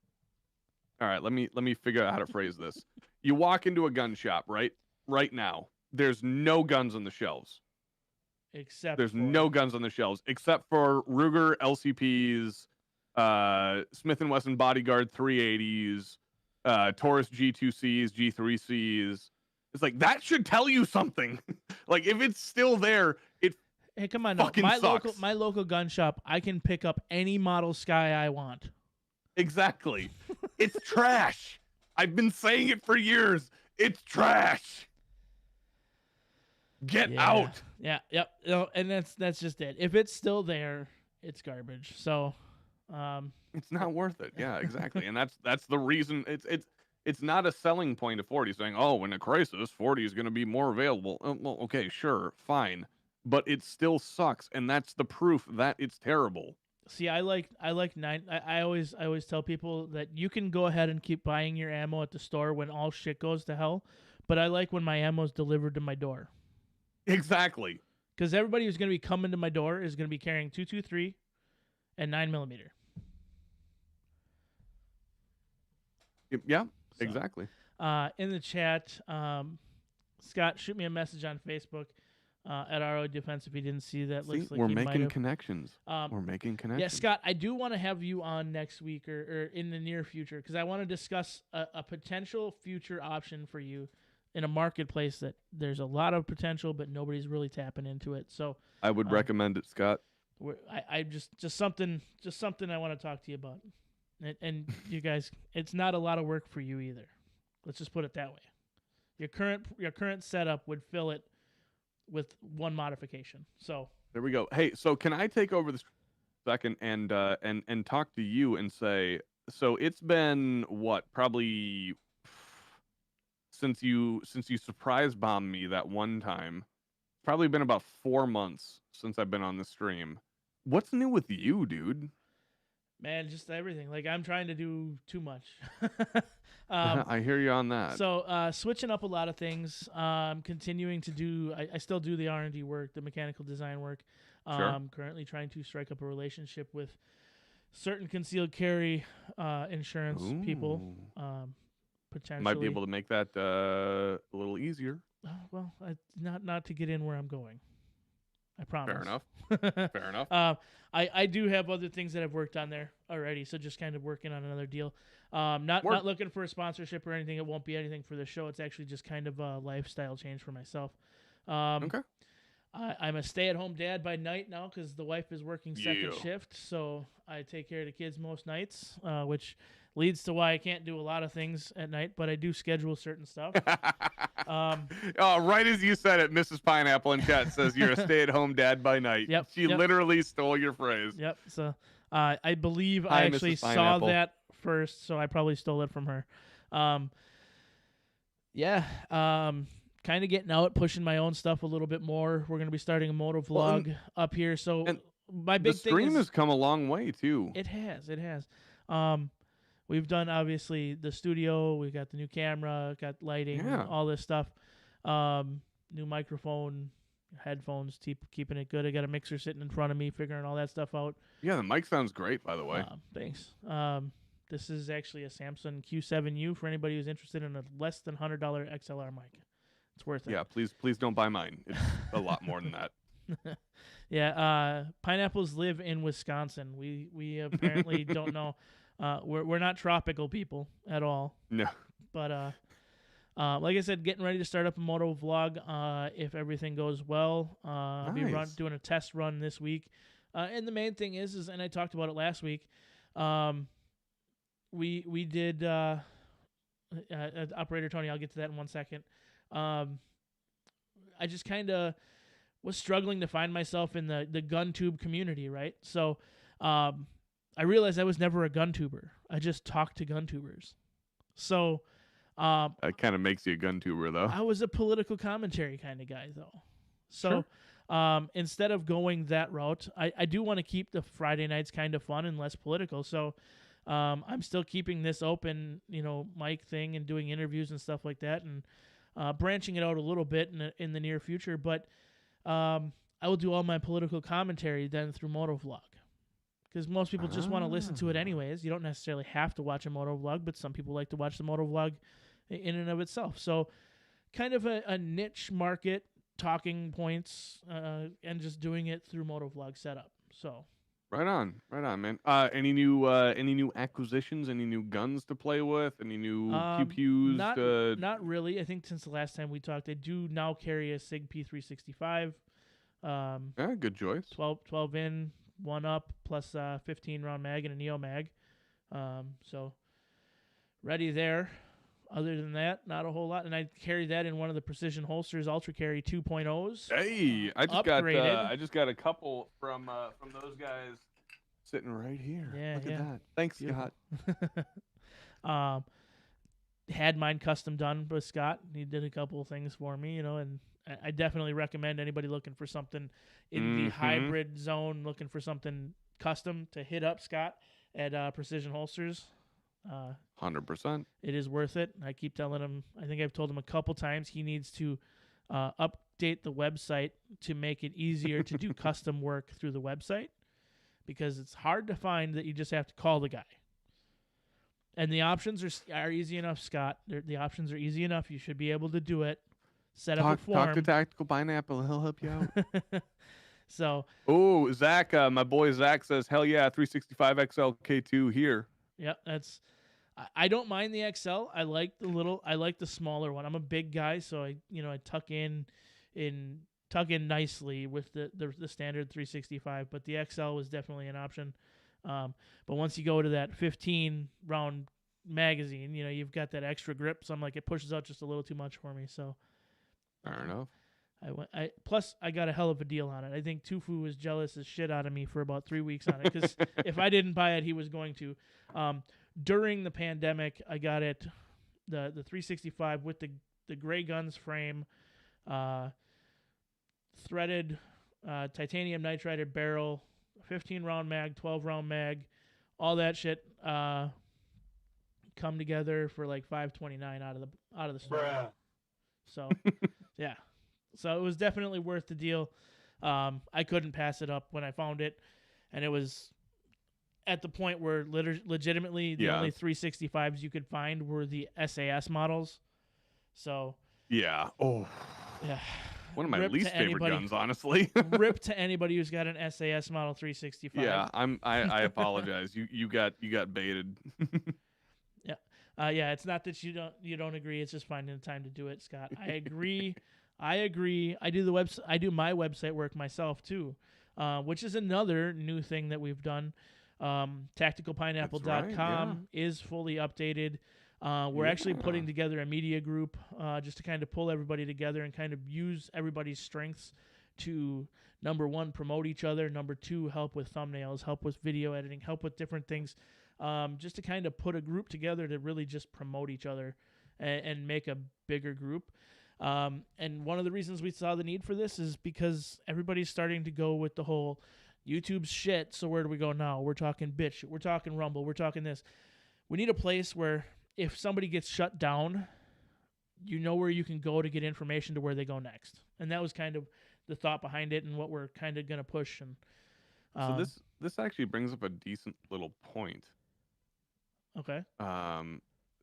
all right, let me figure out how to phrase this. You walk into a gun shop, right? Right now, there's no guns on the shelves. No guns on the shelves except for Ruger LCPs, Smith & Wesson Bodyguard 380s, Taurus G2Cs, G3Cs. It's like, that should tell you something. Like, if it's still there, hey, come on, fucking sucks. My local gun shop, I can pick up any model Sky I want. Exactly. It's trash. I've been saying it for years. It's trash. Get out. Yeah. Yep. No, and that's just it. If it's still there, it's garbage. So, it's not worth it. Yeah, exactly. And that's the reason it's not a selling point of 40 saying, oh, in a crisis, 40 is going to be more available. Well, okay, sure, fine, but it still sucks, and that's the proof that it's terrible. See, I like 9. I always tell people that you can go ahead and keep buying your ammo at the store when all shit goes to hell, but I like when my ammo is delivered to my door. Exactly. Because everybody who's going to be coming to my door is going to be carrying 223 and 9mm. Yeah, exactly. In the chat, Scott, shoot me a message on Facebook at RO Defense if you didn't see that. Looks like we're making connections. We're making connections. Yeah, Scott, I do want to have you on next week or in the near future because I want to discuss a potential future option for you in a marketplace that there's a lot of potential, but nobody's really tapping into it. So I would recommend it, Scott. I just something I want to talk to you about, and you guys, it's not a lot of work for you either. Let's just put it that way. Your current setup would fill it with one modification. So there we go. Hey, so can I take over this second and talk to you and say, so it's been what, probably since you surprise bombed me that one time, probably been about 4 months since I've been on the stream. What's new with you, dude? Man, just everything. Like, I'm trying to do too much. I hear you on that. So, switching up a lot of things. Continuing to do. I still do the R&D work, the mechanical design work. Sure. Currently trying to strike up a relationship with certain concealed carry insurance people. Potentially might be able to make that a little easier. Well, not to get in where I'm going. I promise. Fair enough. I do have other things that I've worked on there already, so just kind of working on another deal. Not looking for a sponsorship or anything. It won't be anything for the show. It's actually just kind of a lifestyle change for myself. Okay. I'm a stay-at-home dad by night now because the wife is working second Yeah. shift, so I take care of the kids most nights, which leads to why I can't do a lot of things at night, but I do schedule certain stuff. Right as you said it, Mrs. Pineapple in chat says you're a stay-at-home dad by night. Yep, She yep. literally stole your phrase. Yep. So I believe Hi, I actually Mrs. saw Pineapple. that first, so I probably stole it from her. Kind of getting out, pushing my own stuff a little bit more. We're gonna be starting a moto vlog up here. So my big the stream thing has come a long way too. It has. We've done obviously the studio. We got the new camera, got lighting, all this stuff. New microphone, headphones, keeping it good. I got a mixer sitting in front of me, figuring all that stuff out. Yeah, the mic sounds great, by the way. Thanks. This is actually a Samsung Q7U for anybody who's interested in a less than $100 XLR mic. It's worth it. Yeah, please don't buy mine. It's a lot more than that. Yeah, pineapples live in Wisconsin. We apparently don't know. We're not tropical people at all. No. But like I said, getting ready to start up a moto vlog. If everything goes well, I'll be doing a test run this week. And the main thing is, and I talked about it last week. We did Operator Tony. I'll get to that in 1 second. I just kind of was struggling to find myself in the gun tube community, right? So I realized I was never a gun tuber. I just talked to gun tubers. So that kind of makes you a gun tuber, though. I was a political commentary kind of guy, though. So instead of going that route, I do want to keep the Friday nights kind of fun and less political. So I'm still keeping this open, mic thing and doing interviews and stuff like that, and branching it out a little bit in the near future. But I will do all my political commentary then through motovlog, because most people just want to listen to it anyways. You don't necessarily have to watch a motovlog, but some people like to watch the motovlog in and of itself. So kind of a niche market, talking points, and just doing it through motovlog setup. So right on, man. Any new acquisitions? Any new guns to play with? Any new pew-pews? Not really. I think since the last time we talked, I do now carry a Sig P365. Yeah, good choice. 12 in, 1 up, plus 15 round mag and a Neo mag. So ready there. Other than that, not a whole lot. And I carry that in one of the Precision Holsters Ultra Carry 2.0s. Hey, I just got a couple from those guys sitting right here. Yeah, Look at that. Thanks, beautiful. Scott. Had mine custom done with Scott. He did a couple of things for me, and I definitely recommend anybody looking for something in the hybrid zone, looking for something custom, to hit up Scott at Precision Holsters. 100%. It is worth it. I keep telling him, I think I've told him a couple times, he needs to update the website to make it easier to do custom work through the website, because it's hard to find that you just have to call the guy. And the options are easy enough, Scott. The options are easy enough. You should be able to do it. Set up a form. Talk to Tactical Pineapple. He'll help you out. So. Oh, Zach, my boy Zach says, hell yeah, 365 XL K2 here. Yep, I don't mind the XL. I like the smaller one. I'm a big guy, so I tuck in nicely with the standard 365. But the XL was definitely an option. But once you go to that 15 round magazine, you've got that extra grip. So I'm like, it pushes out just a little too much for me. So fair enough. Plus I got a hell of a deal on it. I think Tufu was jealous as shit out of me for about 3 weeks on it, because if I didn't buy it, he was going to. During the pandemic, I got it, the 365 with the gray guns frame, threaded titanium nitrided barrel, 15 round mag, 12 round mag, all that shit come together for like $529 out of the store. Bruh. So yeah. So it was definitely worth the deal. I couldn't pass it up when I found it, and it was at the point where legitimately the only 365s you could find were the SAS models. So yeah. Oh yeah. One of my least favorite guns, honestly. Rip to anybody who's got an SAS model 365. Yeah, I apologize. You got baited. Yeah. Yeah, it's not that you don't agree, it's just finding the time to do it, Scott. I agree. I agree. I do my website work myself too, which is another new thing that we've done. Tacticalpineapple.com is fully updated. We're actually putting together a media group just to kind of pull everybody together and kind of use everybody's strengths to, number one, promote each other, number two, help with thumbnails, help with video editing, help with different things, just to kind of put a group together to really just promote each other and make a bigger group. And one of the reasons we saw the need for this is because everybody's starting to go with the whole YouTube's shit, so where do we go now? We're talking bitch, we're talking Rumble, we're talking this. We need a place where if somebody gets shut down, you know where you can go to get information to where they go next. And that was kind of the thought behind it and what we're kind of going to push. And so this actually brings up a decent little point. Okay.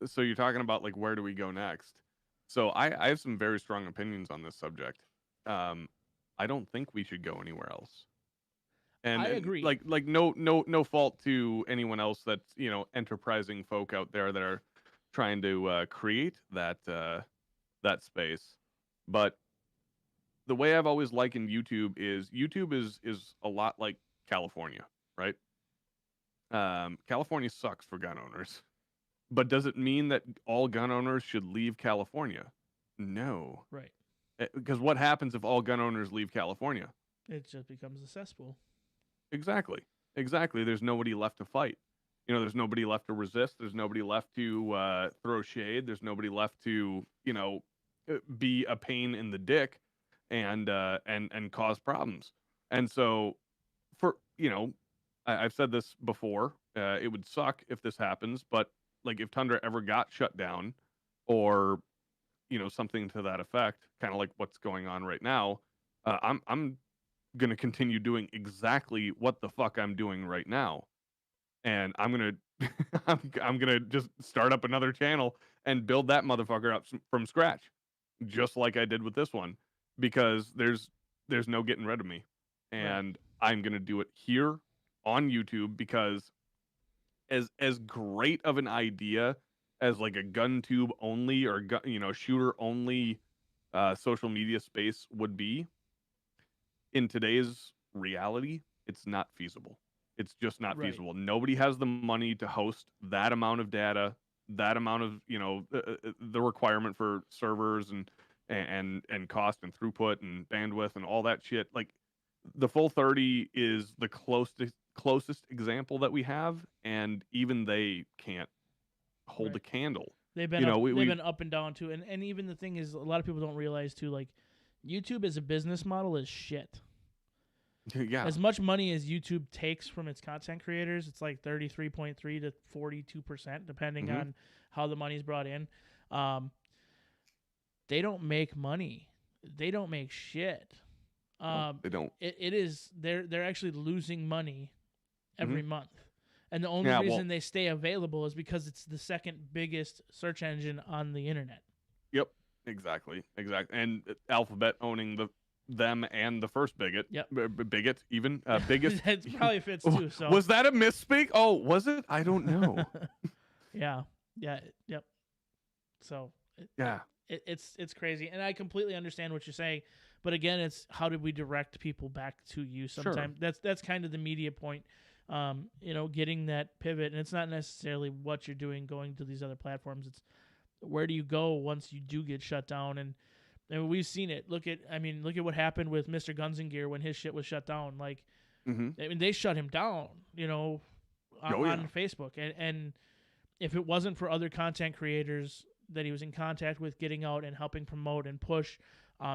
So you're talking about like where do we go next? So I have some very strong opinions on this subject. I don't think we should go anywhere else. And I agree. Like no fault to anyone else that's, you know, enterprising folk out there that are trying to create that space. But the way I've always likened YouTube is a lot like California, right? California sucks for gun owners. But does it mean that all gun owners should leave California? No. Right. Because what happens if all gun owners leave California? It just becomes a cesspool. Exactly. There's nobody left to fight. You know, there's nobody left to resist. There's nobody left to throw shade. There's nobody left to, you know, be a pain in the dick and cause problems. And so, for, you know, I've said this before. It would suck if this happens, but like if Tundra ever got shut down or, you know, something to that effect, kind of like what's going on right now, I'm going to continue doing exactly what the fuck I'm doing right now. And I'm going to I'm going to just start up another channel and build that motherfucker up from scratch, just like I did with this one, because there's no getting rid of me. And I'm going to do it here on YouTube because as great of an idea as like a gun tube only or shooter only social media space would be, in today's reality, it's not feasible. It's just not feasible. Nobody has the money to host that amount of data, that amount of, you know, the requirement for servers and cost and throughput and bandwidth and all that shit. Like the full 30 is the closest example that we have, and even they can't hold a candle. They've been they've been up and down too, and even the thing is, a lot of people don't realize too, like YouTube as a business model is shit. Yeah. As much money as YouTube takes from its content creators, it's like 33.3 to 42%, depending on how the money's brought in. They don't make money. They don't make shit. No, they don't. It is they're actually losing money every month. And the only reason they stay available is because it's the second biggest search engine on the internet. Yep, exactly. And Alphabet owning them and the first bigot. Yep. Bigot, even biggest. That probably fits too. So was that a misspeak? Oh, was it? I don't know. Yeah. Yep. So it's crazy, and I completely understand what you're saying, but again, it's how did we direct people back to you? Sometimes that's kind of the media point. Getting that pivot, and it's not necessarily what you're doing going to these other platforms. It's where do you go once you do get shut down, and we've seen it. Look at what happened with Mr. Guns and Gear when his shit was shut down. Like, I mean, they shut him down, on Facebook, and if it wasn't for other content creators that he was in contact with, getting out and helping promote and push,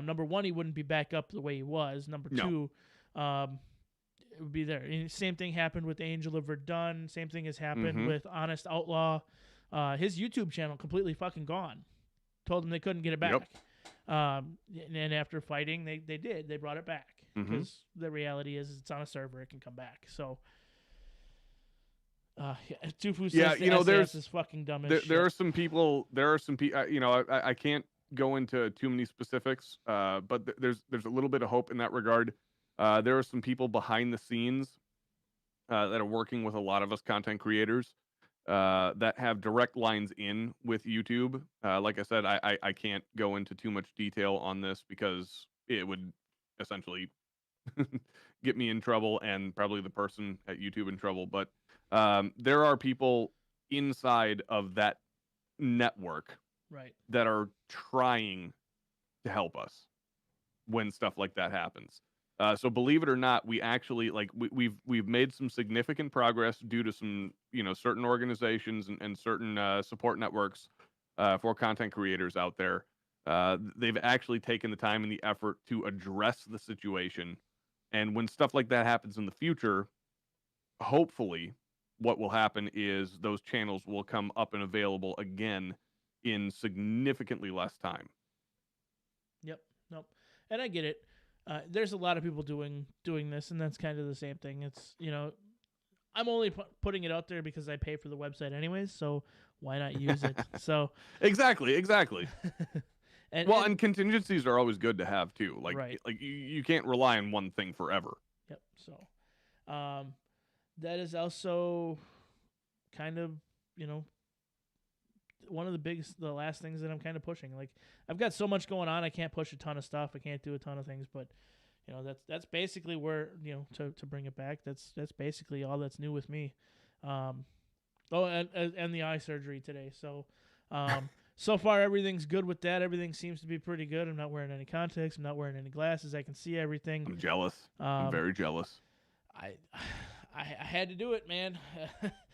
number one, he wouldn't be back up the way he was. Number two, it would be there. And same thing happened with Angel of Verdun. Same thing has happened with Honest Outlaw. His YouTube channel completely fucking gone. Told them they couldn't get it back. And after fighting, they did. They brought it back because the reality is it's on a server. It can come back. So, Tufu says there's is fucking dumb as shit. There are some people. I can't go into too many specifics, but there's a little bit of hope in that regard. There are some people behind the scenes that are working with a lot of us content creators that have direct lines in with YouTube. Like I said, I can't go into too much detail on this because it would essentially get me in trouble and probably the person at YouTube in trouble. But there are people inside of that network Right. that are trying to help us when stuff like that happens. So believe it or not, we actually we've made some significant progress due to some certain organizations and certain support networks for content creators out there. They've actually taken the time and the effort to address the situation. And when stuff like that happens in the future, hopefully what will happen is those channels will come up and available again in significantly less time. Yep. Nope. And I get it. There's a lot of people doing this, and that's kind of the same thing. It's, I'm only putting it out there because I pay for the website anyways, so why not use it? So Exactly. and contingencies are always good to have too. Right. Like you can't rely on one thing forever. Yep. So that is also kind of, one of the last things that I'm kind of pushing. Like, I've got so much going on, I can't push a ton of stuff. I can't do a ton of things, but that's basically where, to bring it back, that's basically all that's new with me. And the eye surgery today. So, so far everything's good with that. Everything seems to be pretty good. I'm not wearing any contacts. I'm not wearing any glasses. I can see everything. I'm jealous. I'm very jealous. I had to do it, man.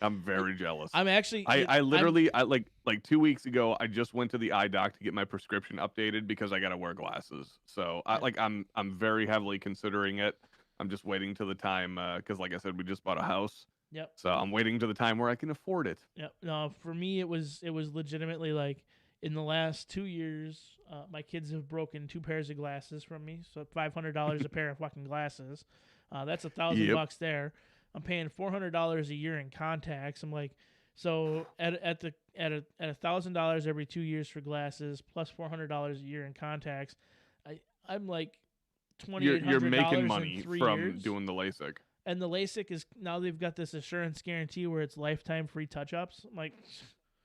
I'm very jealous. I'm actually. I literally like 2 weeks ago. I just went to the eye doc to get my prescription updated because I got to wear glasses. So I'm very heavily considering it. I'm just waiting to the time because, like I said, we just bought a house. Yep. So I'm waiting to the time where I can afford it. Yep. No, for me, it was legitimately like in the last 2 years, my kids have broken 2 pairs of glasses from me. So $500 a pair of fucking glasses. That's $1,000 there. I'm paying $400 a year in contacts. I'm like, so at $1,000 every 2 years for glasses plus $400 a year in contacts, I'm like $2,800. You're making money in 3 from years. doing the LASIK. And the LASIK is now they've got this assurance guarantee where it's lifetime free touch-ups. I'm like,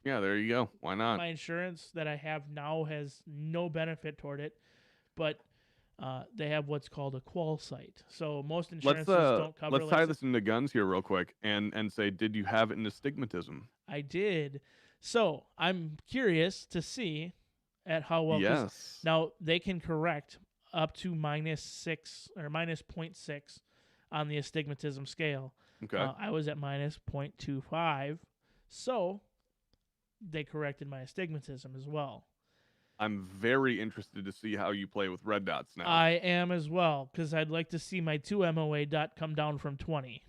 yeah, there you go. Why not? My insurance that I have now has no benefit toward it, but they have what's called a qual site. So most insurances don't cover. Let's tie this into guns here real quick and say, did you have an astigmatism? I did. So I'm curious to see at how well. Yes. Now they can correct up to -6 or -0.6 on the astigmatism scale. Okay. I was at -0.25, so they corrected my astigmatism as well. I'm very interested to see how you play with red dots now. I am as well, because I'd like to see my 2 MOA dot come down from 20.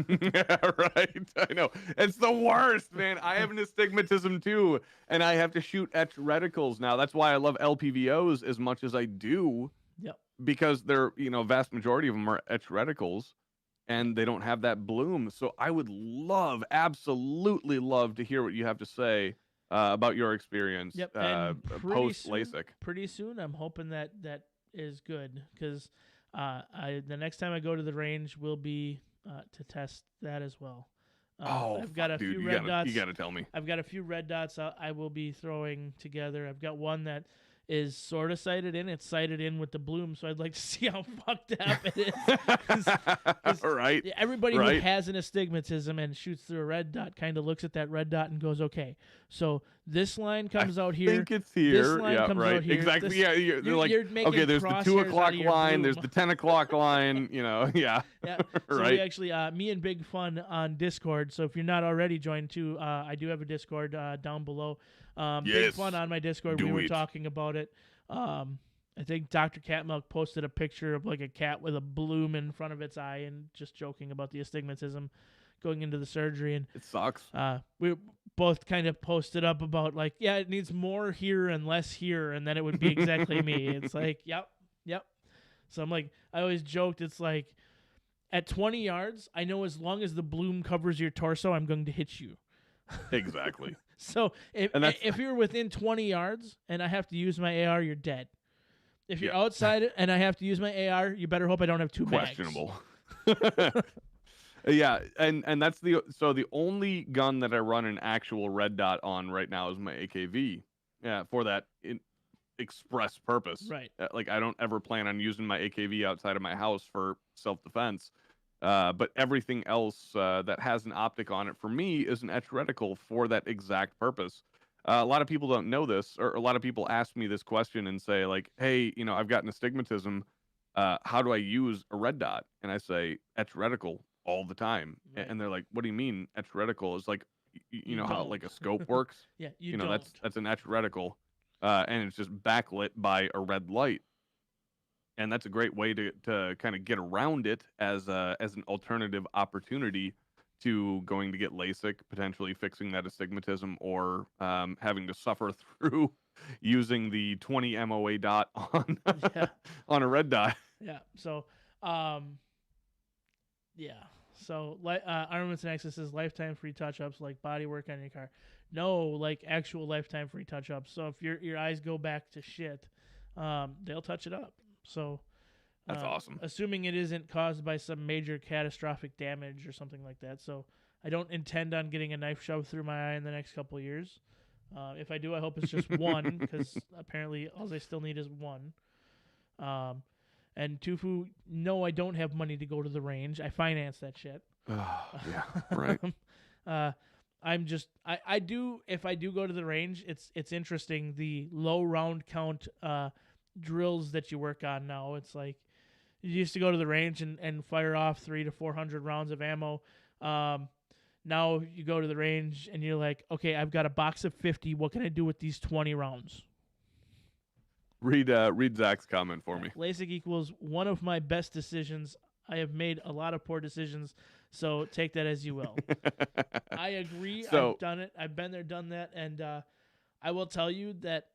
Yeah, right. I know. It's the worst, man. I have an astigmatism too, and I have to shoot etch reticles now. That's why I love LPVOs as much as I do. Yep. Because they're, vast majority of them are etch reticles, and they don't have that bloom. So I would absolutely love to hear what you have to say about your experience post LASIK. Pretty soon, I'm hoping that is good, because the next time I go to the range will be to test that as well. I've got few red dots. You got to tell me. I've got a few red dots I will be throwing together. I've got one that is sort of sighted in. It's sighted in with the bloom, so I'd like to see how fucked up it is. Cause right. Everybody who has an astigmatism and shoots through a red dot kind of looks at that red dot and goes, okay, so this line comes out here. I think it's here. This line comes out here. Exactly. You're like, okay, there's the 2 o'clock line, there's the 10 o'clock line, yeah. Yeah. So we actually, me and Big Fun on Discord, so if you're not already joined too, I do have a Discord down below. Big Fun on my Discord, we were talking about it. I think Dr. Catmilk posted a picture of like a cat with a bloom in front of its eye and just joking about the astigmatism going into the surgery. And it sucks. We both kind of posted up about like, yeah, it needs more here and less here, and then it would be exactly me. It's like, yep. So I'm like, I always joked, it's like at 20 yards, I know as long as the bloom covers your torso, I'm going to hit you. Exactly. So if you're within 20 yards and I have to use my AR, you're dead. If you're outside and I have to use my AR, you better hope I don't have 2 bags. Questionable. Yeah, and that's the only gun that I run an actual red dot on right now is my AKV. Yeah, for that express purpose. Right. Like I don't ever plan on using my AKV outside of my house for self-defense. But everything else that has an optic on it for me is an etch reticle for that exact purpose. A lot of people don't know this, or a lot of people ask me this question and say like, "Hey, I've got astigmatism. How do I use a red dot?" And I say etch reticle all the time. Right. And they're like, "What do you mean etch reticle?" Is like, you know how don't. like a scope works? Yeah, you don't. That's an etch reticle, and it's just backlit by a red light. And that's a great way to kind of get around it as an alternative opportunity to going to get LASIK, potentially fixing that astigmatism, or having to suffer through using the 20 MOA dot on Yeah. on a red dot. Yeah. So, yeah. So, Armaments and Access says lifetime free touch-ups like body work on your car. No, like actual lifetime free touch-ups. So if your eyes go back to shit, they'll touch it up. So That's awesome. Assuming it isn't caused by some major catastrophic damage or something like that. So I don't intend on getting a knife shoved through my eye in the next couple of years. If I do, I hope it's just one, because apparently all I still need is one. And Tufu, no, I don't have money to go to the range. I finance that shit. Yeah, right. I do, if I do go to the range, it's interesting, the low round count drills that you work on now. It's like you used to go to the range and fire off 300 to 400 rounds of ammo. Now you go to the range and you're like, okay, I've got a box of 50. What can I do with these 20 rounds? Read Zach's comment for me. LASIK equals one of my best decisions. I have made a lot of poor decisions, so take that as you will. I agree. I've done it. I've been there, done that, and I will tell you that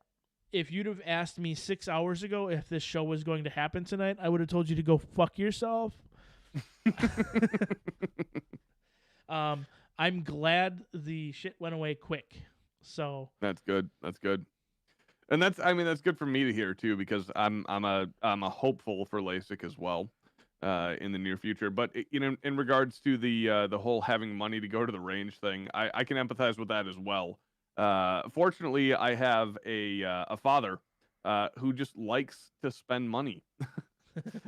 if you'd have asked me 6 hours ago if this show was going to happen tonight, I would have told you to go fuck yourself. I'm glad the shit went away quick. So that's good. That's good. And that's good for me to hear too, because I'm a hopeful for LASIK as well in the near future. But in regards to the whole having money to go to the range thing, I can empathize with that as well. Fortunately, I have a father who just likes to spend money.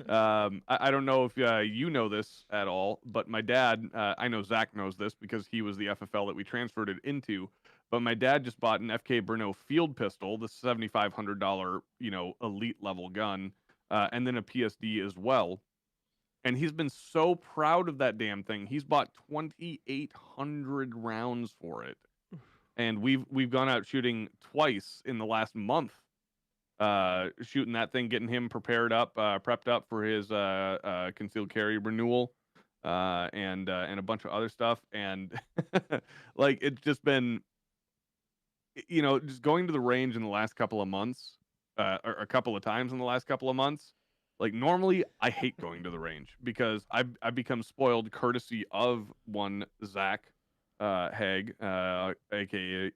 I don't know if you know this at all, but my dad, I know Zach knows this because he was the FFL that we transferred it into. But my dad just bought an FK Bruno field pistol, the $7,500, elite level gun, and then a PSD as well. And he's been so proud of that damn thing. He's bought 2,800 rounds for it, and we've gone out shooting twice in the last month. Shooting that thing, getting him prepped up for his concealed carry renewal, and a bunch of other stuff. And like it's just been, just going to the range in the last couple of months, or a couple of times in the last couple of months. Like normally, I hate going to the range because I've become spoiled courtesy of one Zach Haig,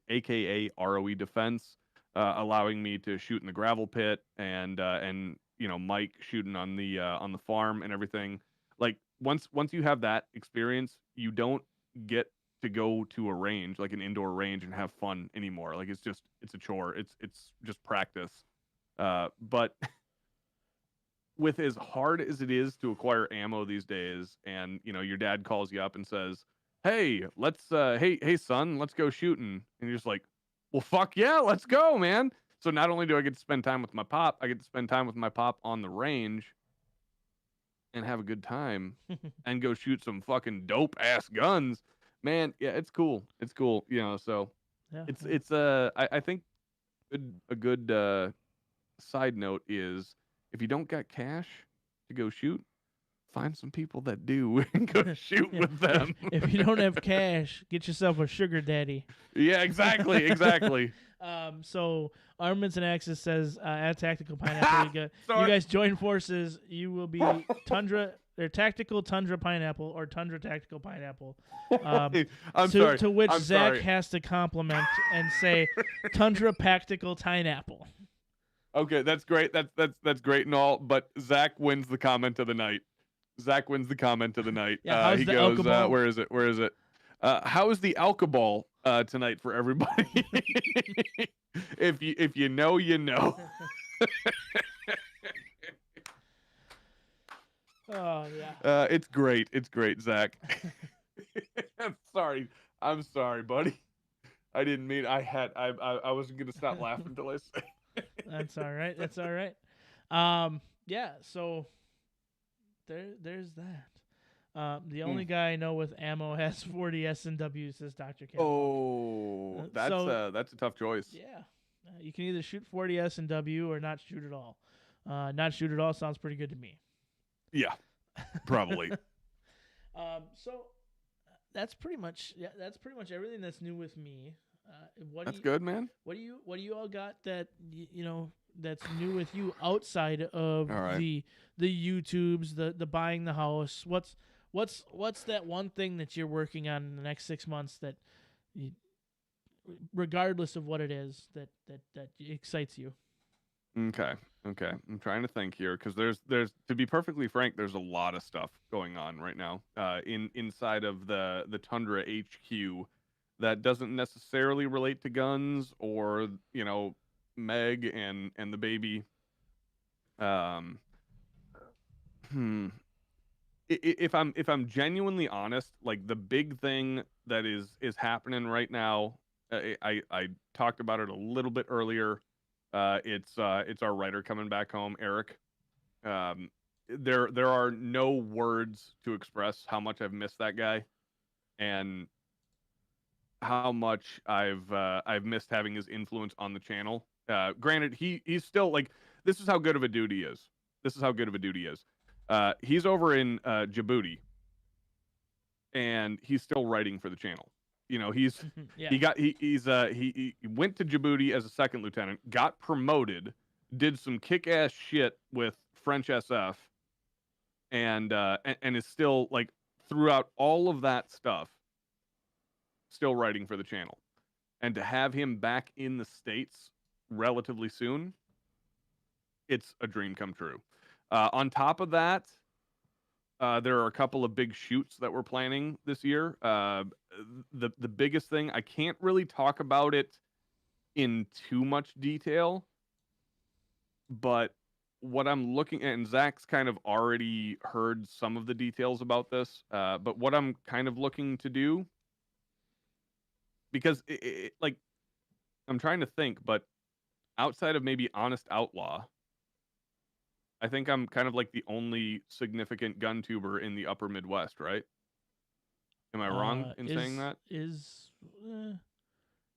aka ROE Defense. Allowing me to shoot in the gravel pit and Mike shooting on the farm and everything. Like once you have that experience, you don't get to go to a range, like an indoor range, and have fun anymore. Like it's a chore. It's just practice. But with as hard as it is to acquire ammo these days, and your dad calls you up and says, "Hey, let's hey son, let's go shooting," and you're just like, well, fuck yeah, let's go, man. So not only do I get to spend time with my pop, I get to spend time with my pop on the range and have a good time and go shoot some fucking dope ass guns. Man, yeah, it's cool. It's cool, so yeah, it's I think a good side note is if you don't got cash to go shoot, find some people that do and go shoot with them. If you don't have cash, get yourself a sugar daddy. Yeah, exactly. So Armaments and Axis says at Tactical Pineapple, you guys join forces. You will be Tundra, or Tactical Tundra Pineapple, or Tundra Tactical Pineapple. I'm sorry. To which I'm Zach sorry. has to compliment and say Tundra Practical Pineapple. Okay, that's great. That's great and all, but Zach wins the comment of the night. Zach wins the comment of the night. Yeah, how's he the goes, alcohol? where is it? How is the alcohol tonight for everybody? if you know, you know. Oh yeah. It's great. It's great, Zach. I'm sorry, buddy. I didn't mean. I wasn't gonna stop laughing until I said. That's all right. That's all right. Yeah. So there's that. The only guy I know with ammo has 40 S&W, says Dr. Catwalk. Oh, that's a tough choice. Yeah. You can either shoot 40 S&W or not shoot at all. Not shoot at all sounds pretty good to me. Yeah, probably. So that's pretty much everything that's new with me. That's good, man. What do you all got that that's new with you outside of the YouTubes, the buying the house? What's that one thing that you're working on in the next 6 months that regardless of what it is that excites you? Okay. I'm trying to think here because there's to be perfectly frank, there's a lot of stuff going on right now inside of the Tundra HQ that doesn't necessarily relate to guns or Meg and the baby. If I'm genuinely honest, like the big thing that is happening right now, I talked about it a little bit earlier. It's our writer coming back home, Eric. There are no words to express how much I've missed that guy, and how much I've missed having his influence on the channel. Granted, he's still like, this is how good of a dude he is. He's over in Djibouti, and he's still writing for the channel. He's Yeah. he went to Djibouti as a second lieutenant, got promoted, did some kick-ass shit with French SF, and is still, like, throughout all of that stuff, still writing for the channel. And to have him back in the States relatively soon, it's a dream come true. On top of that, there are a couple of big shoots that we're planning this year. The biggest thing, I can't really talk about it in too much detail, but what I'm looking at, and Zach's kind of already heard some of the details about this, but what I'm kind of looking to do, because like, I'm trying to think, but outside of maybe Honest Outlaw, I think I'm kind of like the only significant gun tuber in the upper Midwest, right? Am I wrong in saying that?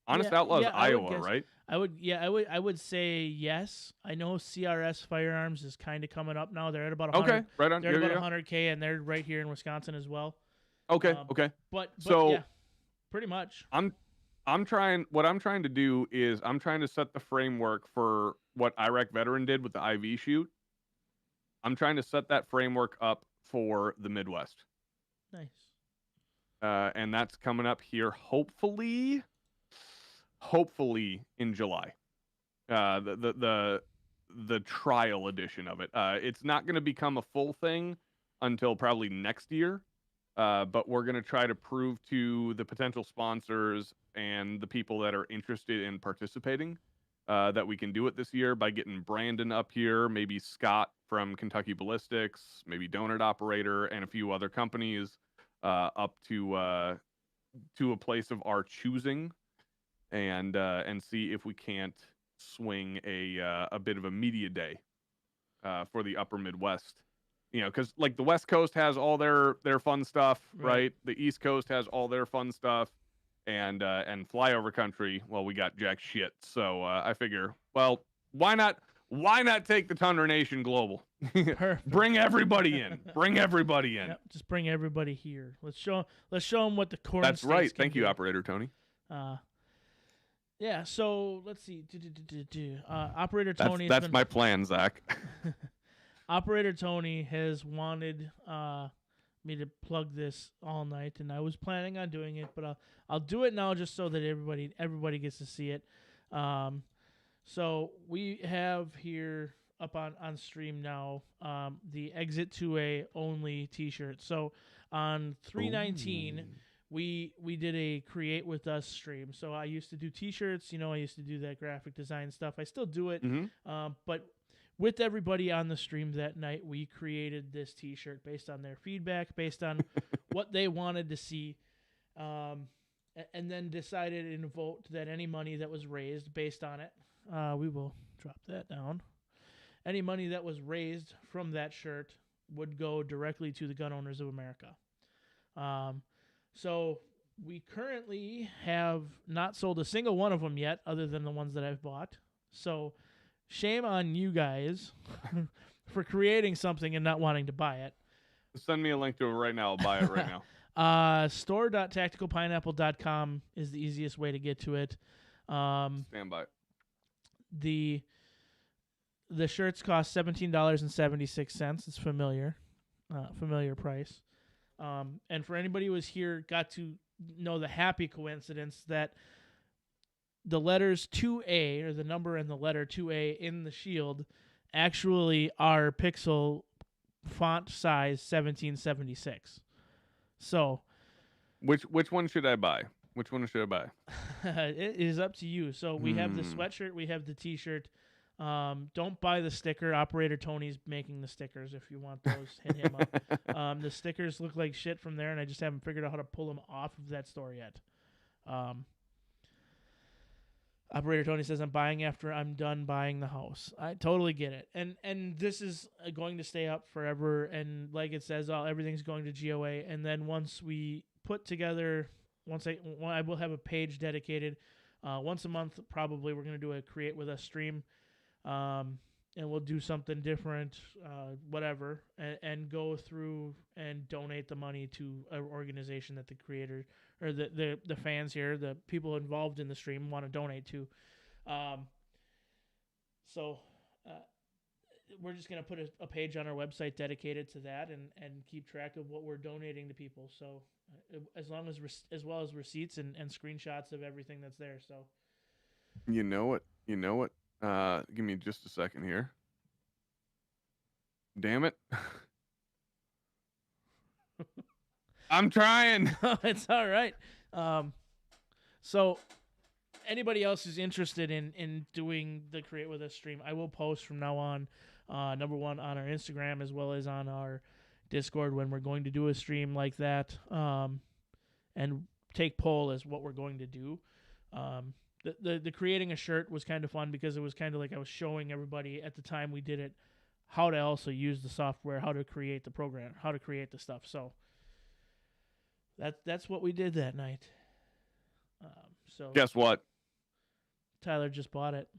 Honest Outlaw is Iowa, right? I would say yes. I know CRS Firearms is kind of coming up now. They're at about 100. Okay, right on. They're at about 100K, and they're right here in Wisconsin as well. Okay. But so yeah, pretty much. I'm trying. What I'm trying to do is I'm trying to set the framework for what Iraq Veteran did with the IV shoot. I'm trying to set that framework up for the Midwest. Nice. And that's coming up here, hopefully in July. The trial edition of it. It's not going to become a full thing until probably next year. But we're going to try to prove to the potential sponsors and the people that are interested in participating that we can do it this year by getting Brandon up here, maybe Scott from Kentucky Ballistics, maybe Donut Operator, and a few other companies up to a place of our choosing, and see if we can't swing a bit of a media day for the upper Midwest. Because like the West Coast has all their fun stuff, right? The East Coast has all their fun stuff, and flyover country, well, we got jack shit. So I figure, well, why not take the Tundra Nation global? Bring everybody in. Yep, just bring everybody here. Let's show them what the corn. That's right. Thank you, do. Operator Tony. Yeah. So let's see. Operator Tony. That's my plan, Zach. Operator Tony has wanted me to plug this all night, and I was planning on doing it, but I'll do it now just so that everybody gets to see it. So we have here up on stream now. The Exit 2A only T-shirt. So on 319, we did a Create with Us stream. So I used to do T-shirts. I used to do that graphic design stuff. I still do it, but with everybody on the stream that night, we created this T-shirt based on their feedback, based on what they wanted to see, and then decided in a vote that any money that was raised based on it, we will drop that down. Any money that was raised from that shirt would go directly to the Gun Owners of America. So we currently have not sold a single one of them yet, other than the ones that I've bought. So shame on you guys for creating something and not wanting to buy it. Send me a link to it right now. I'll buy it right now. Store.tacticalpineapple.com is the easiest way to get to it. Stand by. The shirts cost $17.76. It's familiar price. And for anybody who was here, got to know the happy coincidence that the letters 2A, or the number and the letter 2A in the shield, actually are pixel font size 1776. So, which one should I buy? Which one should I buy? It is up to you. So we have the sweatshirt, we have the T-shirt. Don't buy the sticker. Operator Tony's making the stickers. If you want those, hit him up. The stickers look like shit from there, and I just haven't figured out how to pull them off of that store yet. Operator Tony says, I'm buying after I'm done buying the house. I totally get it. And this is going to stay up forever. And like it says, everything's going to GOA. And then once we put together, I will have a page dedicated. Once a month, probably, we're going to do a Create With Us stream. And we'll do something different, whatever, and go through and donate the money to an organization that the creator or the fans here, the people involved in the stream, want to donate to. So we're just going to put a page on our website dedicated to that and keep track of what we're donating to people. So as well as receipts and screenshots of everything that's there. So you know what? Give me just a second here. Damn it. I'm trying. It's all right. So anybody else who's interested in doing the Create With Us stream, I will post from now on, number one, on our Instagram as well as on our Discord when we're going to do a stream like that, and take poll as what we're going to do. The creating a shirt was kind of fun because it was kind of like I was showing everybody at the time we did it how to also use the software, how to create the program, how to create the stuff. So that's what we did that night. So guess what? Tyler just bought it.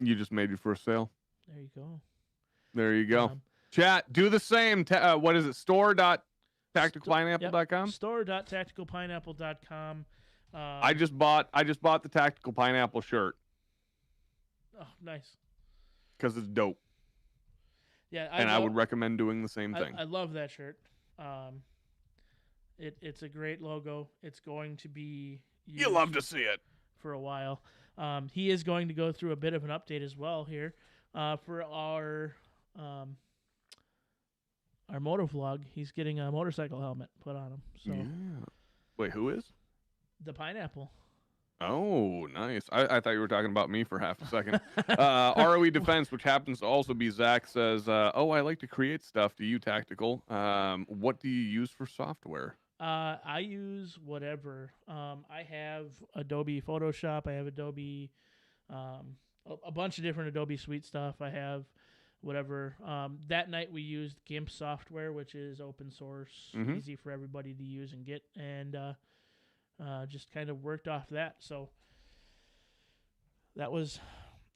You just made your first sale. There you go. There you go. Chat, do the same. What is it? Store.tacticalpineapple.com? Store.tacticalpineapple.com. I just bought the Tactical Pineapple shirt. Oh, nice. Because it's dope. Yeah, I would recommend doing the same thing. I love that shirt. It's a great logo. It's going to be used you love to see it for a while. He is going to go through a bit of an update as well here for our moto vlog. He's getting a motorcycle helmet put on him. So yeah. Wait, who is? The Pineapple. Oh, nice. I thought you were talking about me for half a second. ROE Defense, which happens to also be Zach, says, I like to create stuff. Do you, Tactical? What do you use for software? I use whatever. I have Adobe Photoshop. I have Adobe, a bunch of different Adobe Suite stuff. I have whatever. That night we used GIMP software, which is open source, easy for everybody to use and get, and just kind of worked off that. So that was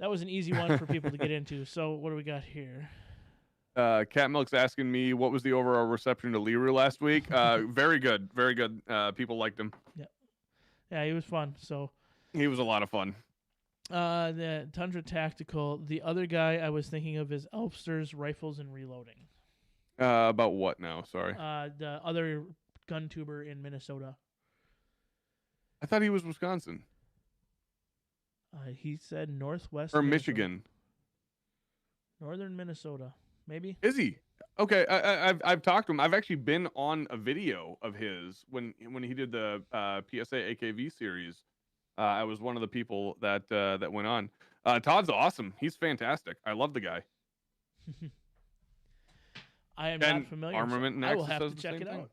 an easy one for people to get into. So what do we got here? Cat Milk's asking me what was the overall reception to Leroy last week. Very good, very good. People liked him. Yeah, he was fun. So he was a lot of fun. The Tundra Tactical. The other guy I was thinking of is Elfster's Rifles and Reloading. About what now? Sorry. The other gun tuber in Minnesota. I thought he was Wisconsin. He said Northwest or Minnesota. Michigan. Northern Minnesota, maybe. Is he? Okay, I've talked to him. I've actually been on a video of his when he did the PSA AKV series. I was one of the people that went on. Todd's awesome. He's fantastic. I love the guy. I am not And familiar, so Armament I will Nexus have says to the check same it thing. out.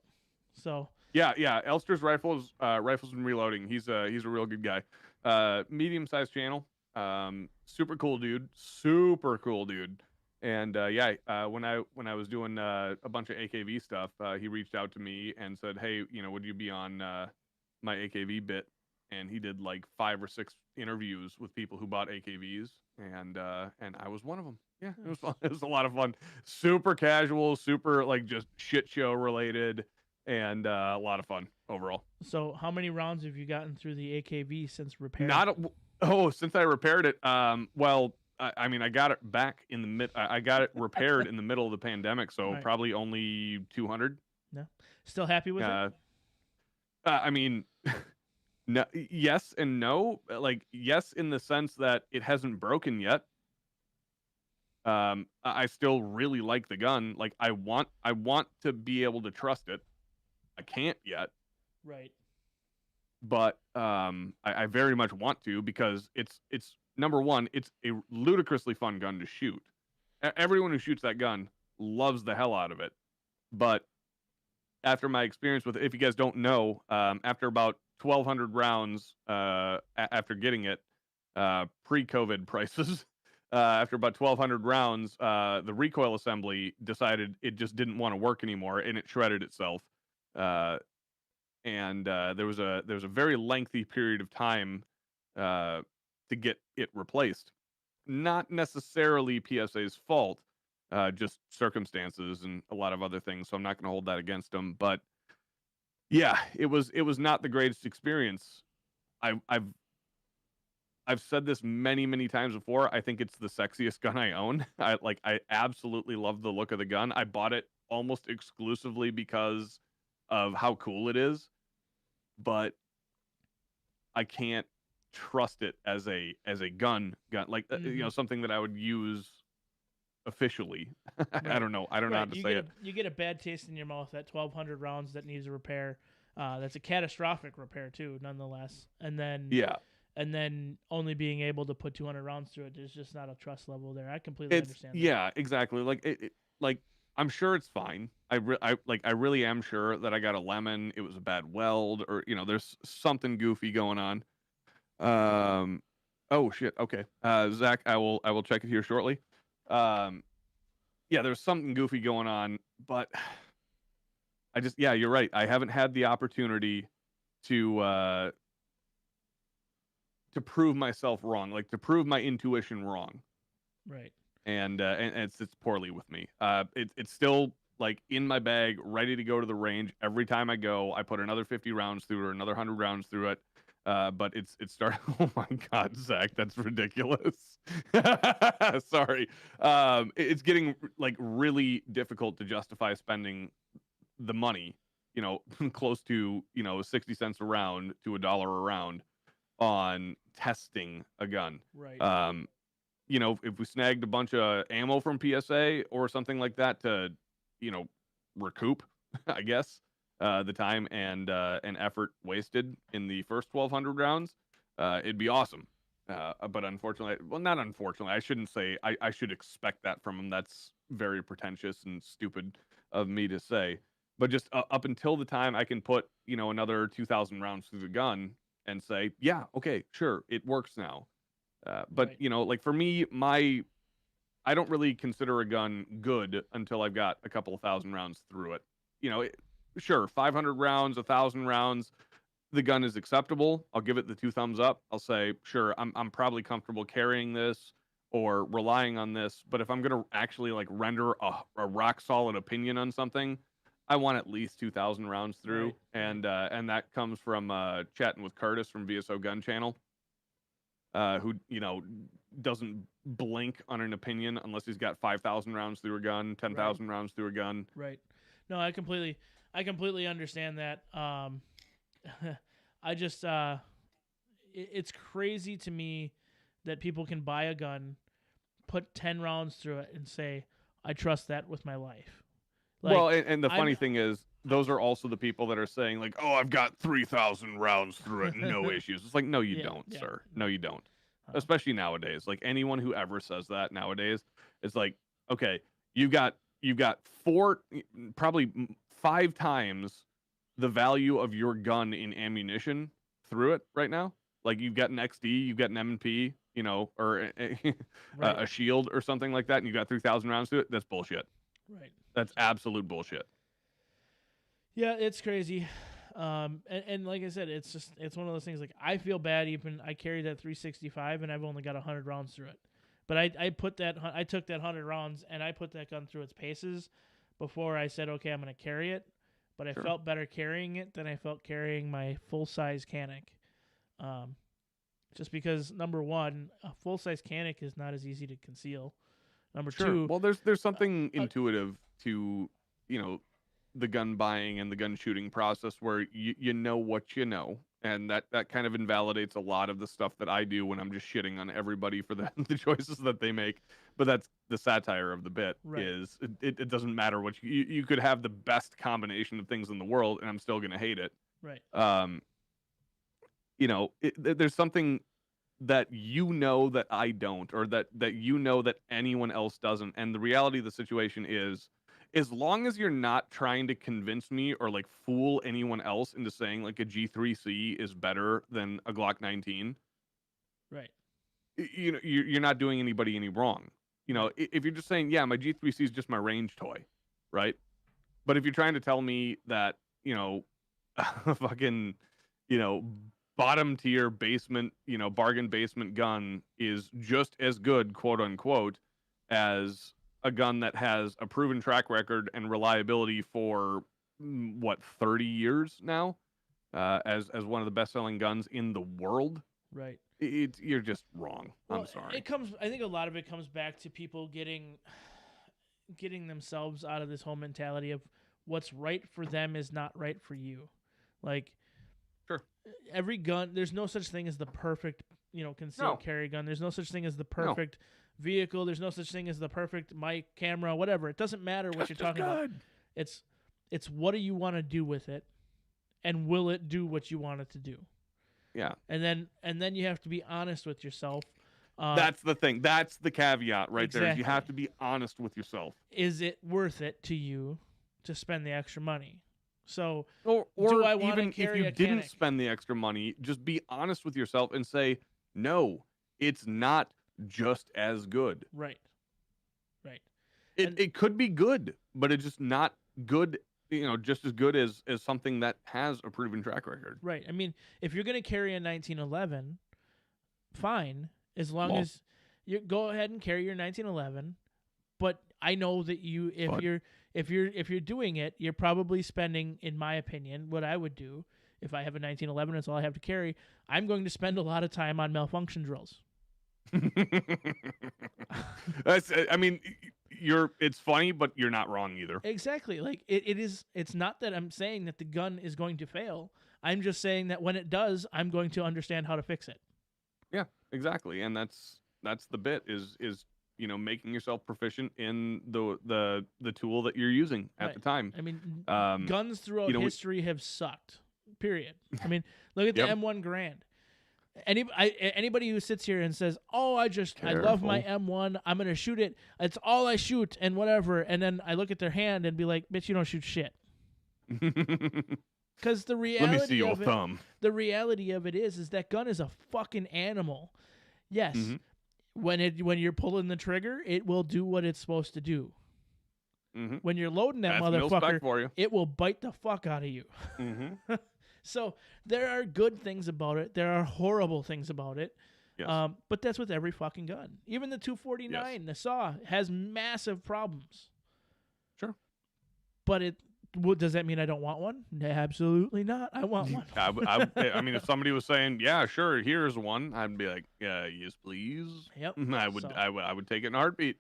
So Yeah. Elster's rifles and reloading. He's a real good guy. Medium sized channel. Super cool dude. Super cool dude. And when I was doing a bunch of AKV stuff, he reached out to me and said, "Hey, would you be on my AKV bit?" And he did like 5 or 6 interviews with people who bought AKVs, and I was one of them. Yeah, it was fun. It was a lot of fun. Super casual, super like just shit show related, and a lot of fun overall. So how many rounds have you gotten through the AKV since repair? Since I repaired it. Well, I mean, I got it back in the I got it repaired in the middle of the pandemic, so Right. probably only 200. No, still happy with it? I mean, no, yes and no. Like, yes, in the sense that it hasn't broken yet. I still really like the gun. Like, I want to be able to trust it. I can't yet. Right. But I very much want to, because it's number one, it's a ludicrously fun gun to shoot. Everyone who shoots that gun loves the hell out of it. But after my experience with it, if you guys don't know, after about 1,200 rounds, after getting it, pre-COVID prices, after about 1,200 rounds, the recoil assembly decided it just didn't want to work anymore, and it shredded itself. And there was a very lengthy period of time to get it replaced. Not necessarily PSA's fault, just circumstances and a lot of other things. So I'm not going to hold that against them. But yeah, it was not the greatest experience. I've said this many times before. I think it's the sexiest gun I own. I absolutely love the look of the gun. I bought it almost exclusively because of how cool it is. But I can't trust it as a gun, like something that I would use officially. Right. I don't know how to say it. You get a bad taste in your mouth at 1,200 rounds that needs a repair. That's a catastrophic repair too, nonetheless. And then only being able to put 200 rounds through it, there's just not a trust level there. I completely understand that. Yeah, exactly. Like I'm sure it's fine. I really am sure that I got a lemon. It was a bad weld, or there's something goofy going on. Oh shit. Okay. Zach, I will check it here shortly. Yeah, there's something goofy going on, but you're right. I haven't had the opportunity to prove myself wrong, like to prove my intuition wrong. Right. And it's poorly with me. It's still like in my bag, ready to go to the range. Every time I go, I put another 50 rounds through it, or another 100 rounds through it. But it's starting. Oh my God, Zach, that's ridiculous. Sorry. It's getting like really difficult to justify spending the money, close to 60 cents a round to $1 a round on testing a gun. Right. If we snagged a bunch of ammo from PSA or something like that to, recoup, I guess, the time and effort wasted in the first 1,200 rounds, it'd be awesome. But unfortunately, well, not unfortunately, I shouldn't say, I should expect that from them. That's very pretentious and stupid of me to say. But just up until the time I can put, another 2,000 rounds through the gun and say, yeah, okay, sure, it works now. But right. like for me, I don't really consider a gun good until I've got a couple of thousand rounds through it. Sure, 500 rounds, 1,000 rounds, the gun is acceptable. I'll give it the 2 thumbs up. I'll say, sure, I'm probably comfortable carrying this or relying on this. But if I'm gonna actually like render a rock solid opinion on something, I want at least 2,000 rounds through. Right. And that comes from chatting with Curtis from VSO Gun Channel. Who doesn't blink on an opinion unless he's got 5,000 rounds through a gun, 10,000 rounds through a gun. Right. No, I completely understand that. I just it's crazy to me that people can buy a gun, put 10 rounds through it and say, I trust that with my life. Like, well, and the funny thing is, those are also the people that are saying, like, oh, I've got 3,000 rounds through it, no issues. It's like, no, you don't, sir. No, you don't. Especially nowadays. Like, anyone who ever says that nowadays, it's like, okay, you've got 4, probably 5 times the value of your gun in ammunition through it right now. Like, you've got an XD, you've got an M&P, or a shield or something like that, and you got 3,000 rounds to it. That's bullshit. Right. That's absolute bullshit. Yeah, it's crazy. And like I said, it's one of those things. Like, I feel bad. Even I carried that 365, and I've only got 100 rounds through it. But I took that 100 rounds, and I put that gun through its paces before I said, okay, I'm going to carry it. But I felt better carrying it than I felt carrying my full-size Canic. Just because, number one, a full-size Canic is not as easy to conceal. Number two... Well, there's something intuitive to, the gun buying and the gun shooting process where you know what you know. And that kind of invalidates a lot of the stuff that I do when I'm just shitting on everybody for the choices that they make. But that's the satire of the bit, is it doesn't matter what you could have the best combination of things in the world, and I'm still going to hate it. Right. There's something that that I don't, or that that anyone else doesn't. And the reality of the situation is, as long as you're not trying to convince me or like fool anyone else into saying like a G3C is better than a Glock 19, right? You're not doing anybody any wrong. If you're just saying, yeah, my G3C is just my range toy, right? But if you're trying to tell me that, a fucking, bottom tier basement, bargain basement gun is just as good, quote unquote, as a gun that has a proven track record and reliability for 30 years now, as one of the best selling guns in the world. Right. You're just wrong. Well, I'm sorry. I think a lot of it comes back to people getting themselves out of this whole mentality of what's right for them is not right for you. Like, sure, every gun, there's no such thing as the perfect, concealed carry gun. There's no such thing as the perfect vehicle. There's no such thing as the perfect mic, camera, whatever. It doesn't matter what you're talking about. It's what do you want to do with it, and will it do what you want it to do? Yeah. And then you have to be honest with yourself. That's the thing. That's the caveat right there. You have to be honest with yourself. Is it worth it to you to spend the extra money? So, or do I want even to carry if you didn't spend the extra money, just be honest with yourself and say, no, it's not just as good. Right. Right. It could be good, but it's just not good, just as good as something that has a proven track record. Right. I mean, if you're going to carry a 1911, fine, as long as you go ahead and carry your 1911. But I know that if you're doing it, you're probably spending, in my opinion, what I would do if I have a 1911, that's all I have to carry. I'm going to spend a lot of time on malfunction drills. It's funny, but you're not wrong either. Exactly. Like it's not that I'm saying that the gun is going to fail. I'm just saying that when it does, I'm going to understand how to fix it. Yeah, exactly. And that's the bit is making yourself proficient in the tool that you're using at the time. I mean, guns throughout history have sucked. Period. I mean, look at the M1 Grand. Anybody who sits here and says, "Oh, I love my M1. I'm gonna shoot it. It's all I shoot and whatever," and then I look at their hand and be like, "Bitch, you don't shoot shit." Because the reality, let me see your thumb. The reality of it is that gun is a fucking animal. Yes. Mm-hmm. When you're pulling the trigger, it will do what it's supposed to do. Mm-hmm. When you're loading that motherfucker, it will bite the fuck out of you. Mm-hmm. So there are good things about it. There are horrible things about it. Yes. But that's with every fucking gun. Even the 249, the SAW, has massive problems. Sure. But does that mean I don't want one? Absolutely not. I want one. I mean, if somebody was saying, "Yeah, sure, here's one," I'd be like, "Yes, please." Yep. I would take it in a heartbeat.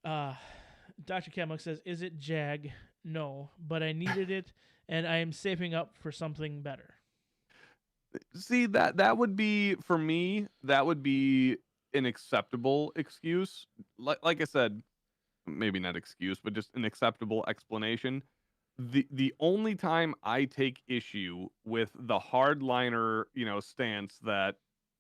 Dr. Kemlick says, "Is it Jag? No, but I needed it, and I am saving up for something better." See, that would be, for me, that would be an acceptable excuse. Like I said, maybe not excuse, but just an acceptable explanation. The only time I take issue with the hardliner, stance that,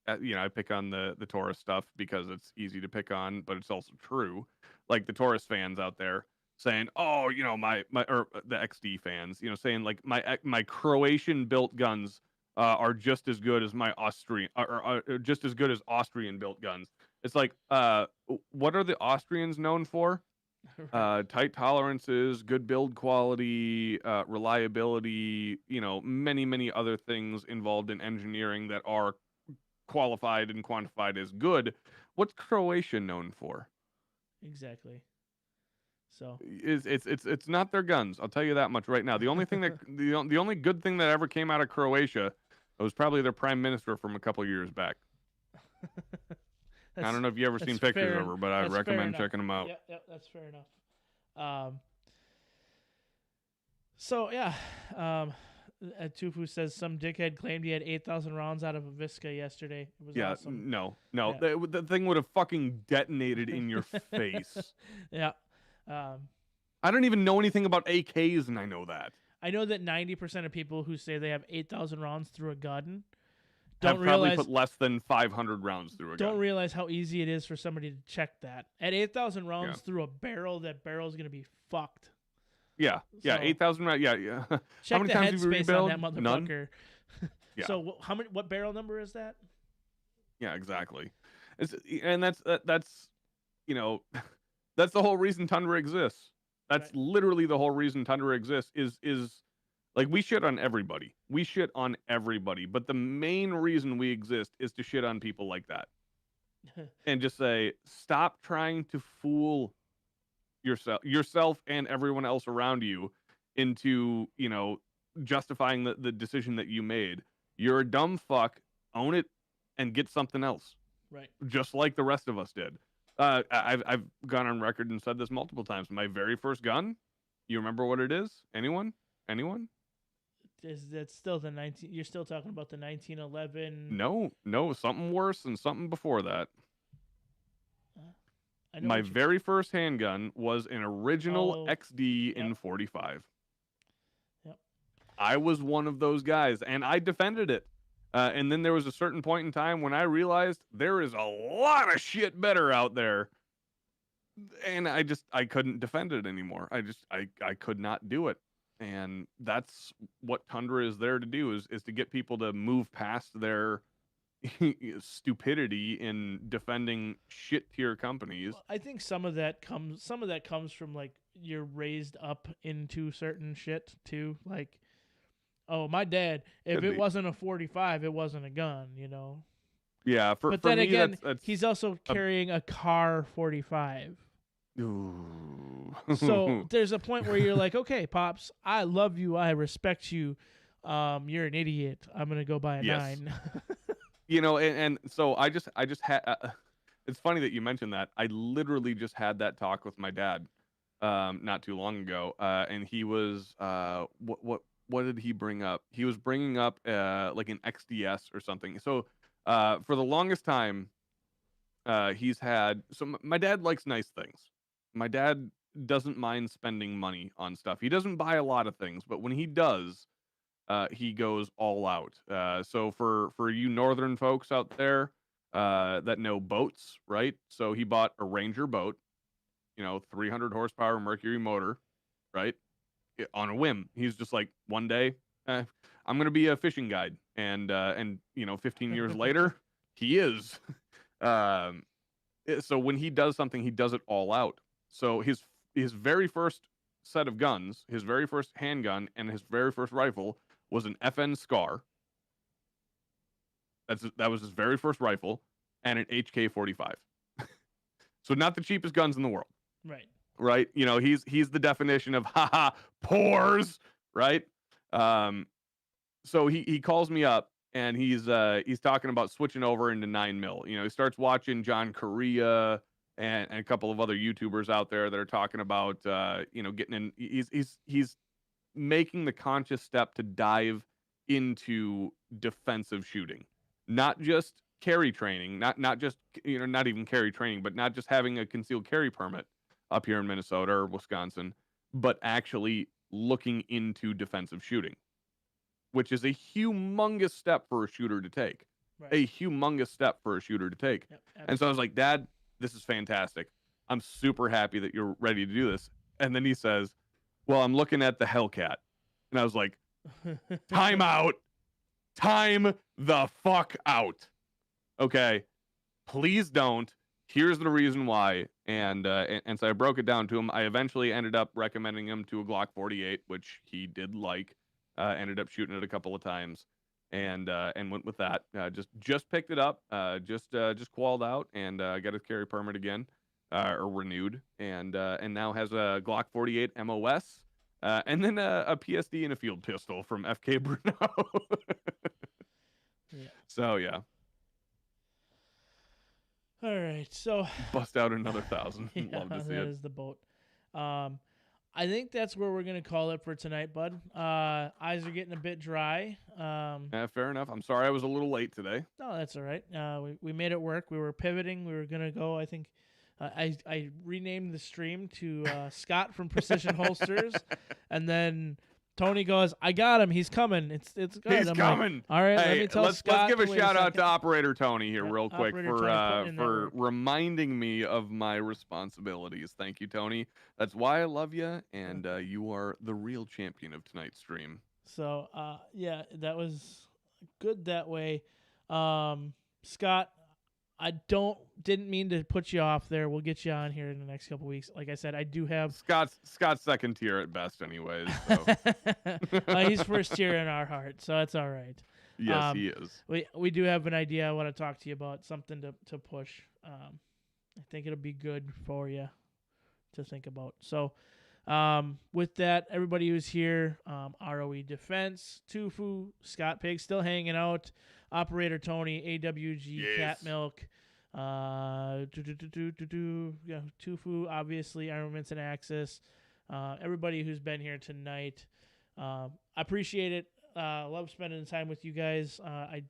I pick on the Taurus stuff because it's easy to pick on, but it's also true. Like the Taurus fans out there saying, "Oh, my or the XD fans, saying like my Croatian built guns are just as good as my Austrian, or just as good as Austrian built guns." It's like, what are the Austrians known for? Right. Tight tolerances, good build quality, reliability, many, many other things involved in engineering that are qualified and quantified as good. What's Croatia known for? Exactly. So It's not their guns. I'll tell you that much right now. The only thing that the only good thing that ever came out of Croatia was probably their prime minister from a couple years back. I don't know if you ever seen pictures of her, but I recommend checking them out. Yeah, that's fair enough. So yeah, Tufu says some dickhead claimed he had 8,000 rounds out of a Visca yesterday. It was awesome. No, Yeah. the thing would have fucking detonated in your face. Yeah. I don't even know anything about AKs, and I know that. I know that 90% of people who say they have 8,000 rounds through a gun have probably put less than 500 rounds through a gun. Don't realize how easy it is for somebody to check that. At 8,000 rounds through a barrel, that barrel's going to be fucked. Yeah, so 8,000 rounds. Yeah. Check how many the times have you rebuilt? On that motherfucker. None. Yeah. So what barrel number is that? Yeah, exactly. And that's that's the whole reason Tundra exists. That's literally the whole reason Tundra exists is like we shit on everybody. We shit on everybody, but the main reason we exist is to shit on people like that. And just say, stop trying to fool yourself and everyone else around you into, justifying the decision that you made. You're a dumb fuck. Own it and get something else. Right. Just like the rest of us did. I've gone on record and said this multiple times. My very first gun, you remember what it is? Anyone? Is that still the 19? You're still talking about the 1911? No, something worse and something before that. My very first handgun was an original XD in 45. Yep. I was one of those guys, and I defended it. And then there was a certain point in time when I realized there is a lot of shit better out there. And I couldn't defend it anymore. I could not do it. And that's what Tundra is there to do, is to get people to move past their stupidity in defending shit tier companies. Well, I think some of that comes from like you're raised up into certain shit too. Like, oh, my dad, if it wasn't a 45, it wasn't a gun, Yeah, but then again, he's also carrying a car 45. Ooh. So there's a point where you're like, okay, Pops, I love you, I respect you. You're an idiot. I'm gonna go buy a 9. And so I just had. It's funny that you mentioned that. I literally just had that talk with my dad, not too long ago, and he was what did he bring up? He was bringing up like an XDS or something. So for the longest time, he's had. So my dad likes nice things. My dad doesn't mind spending money on stuff. He doesn't buy a lot of things, but when he does, he goes all out. So for you northern folks out there that know boats, right? So he bought a Ranger boat, 300 horsepower Mercury motor, right? On a whim. He's just like, one day, I'm gonna be a fishing guide, and 15 years later, he is. So when he does something, he does it all out. So his very first set of guns, his very first handgun, and his very first rifle was an FN Scar. That was his very first rifle, and an HK-45. So not the cheapest guns in the world. Right. Right? He's the definition of haha pores, right? So he calls me up and he's talking about switching over into 9mm. He starts watching John Correa and a couple of other YouTubers out there that are talking about getting in. He's making the conscious step to dive into defensive shooting, not just carry training, not just not even carry training, but not just having a concealed carry permit up here in Minnesota or Wisconsin, but actually looking into defensive shooting, which is a humongous step for a shooter to take. Right. A humongous step for a shooter to take. Yep, and so I was like, Dad, this is fantastic. I'm super happy that you're ready to do this. And then he says, well, I'm looking at the Hellcat. And I was like, time out. Time the fuck out. Okay. Please don't. Here's the reason why. And so I broke it down to him. I eventually ended up recommending him to a Glock 48, which he did like. Ended up shooting it a couple of times. And went with that. Just picked it up. Just qualled out and got his carry permit again, or renewed, and now has a Glock 48 MOS, and then a PSD and a field pistol from FK Bruno. Yeah. So yeah. All right, so bust out another 1,000. Yeah, Love to see that it. is the boat. I think that's where we're going to call it for tonight, bud. Eyes are getting a bit dry. Fair enough. I'm sorry I was a little late today. No, that's all right. We made it work. We were pivoting. We were going to go, I think, I renamed the stream to Scott from Precision Holsters. And then Tony goes, I got him. He's coming. It's good. He's coming. Like, all right, hey, let me tell Scott. Let's give a shout out to Operator Tony here real quick Operator for reminding me of my responsibilities. Thank you, Tony. That's why I love you, and you are the real champion of tonight's stream. So, yeah, that was good that way. Scott, I didn't mean to put you off there. We'll get you on here in the next couple weeks. Like I said, I do have Scott's second tier at best, anyways. So. He's first tier in our heart, so that's all right. Yes, he is. We do have an idea. I want to talk to you about something to push. I think it'll be good for you to think about. So, with that, everybody who's here, ROE Defense, Tufu, Scott Pig still hanging out, Operator Tony, AWG, yes. Cat Milk, Tufu, obviously, Armaments and Axis, everybody who's been here tonight. I appreciate it. Love spending time with you guys. I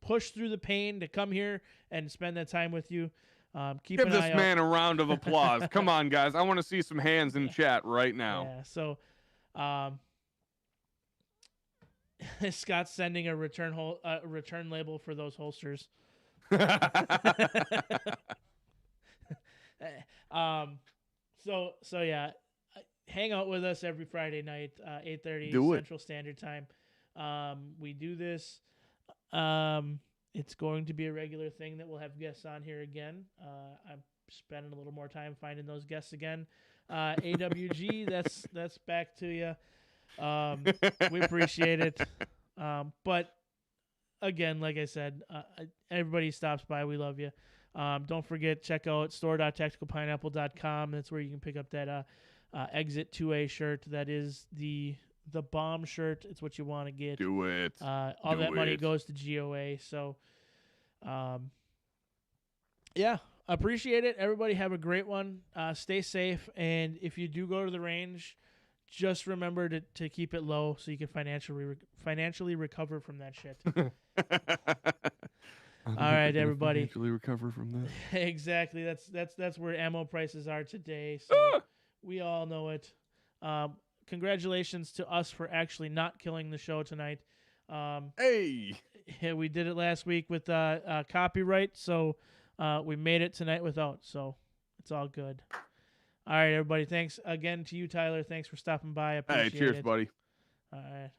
pushed through the pain to come here and spend that time with you. Give this man a round of applause. Come on, guys. I want to see some hands in chat right now. Yeah, so Scott's sending a return label for those holsters. So yeah, hang out with us every Friday night, 8:30 Central Standard Time. We do this. It's going to be a regular thing that we'll have guests on here again. I'm spending a little more time finding those guests again. AWG, that's back to you. We appreciate it. But again, like I said, everybody stops by. We love you. Don't forget, check out store.tacticalpineapple.com. That's where you can pick up that Exit 2A shirt. That is the bomb shirt. It's what you want to get. Do it. All that money goes to GOA. So, yeah, appreciate it. Everybody have a great one. Stay safe. And if you do go to the range, just remember to keep it low so you can financially recover from that shit. All right, everybody. Financially recover from this. Exactly. That's where ammo prices are today. So we all know it. Congratulations to us for actually not killing the show tonight. Hey! Yeah, we did it last week with copyright, so we made it tonight without, so it's all good. All right, everybody. Thanks again to you, Tyler. Thanks for stopping by. I appreciate it. Hey, cheers, buddy. All right.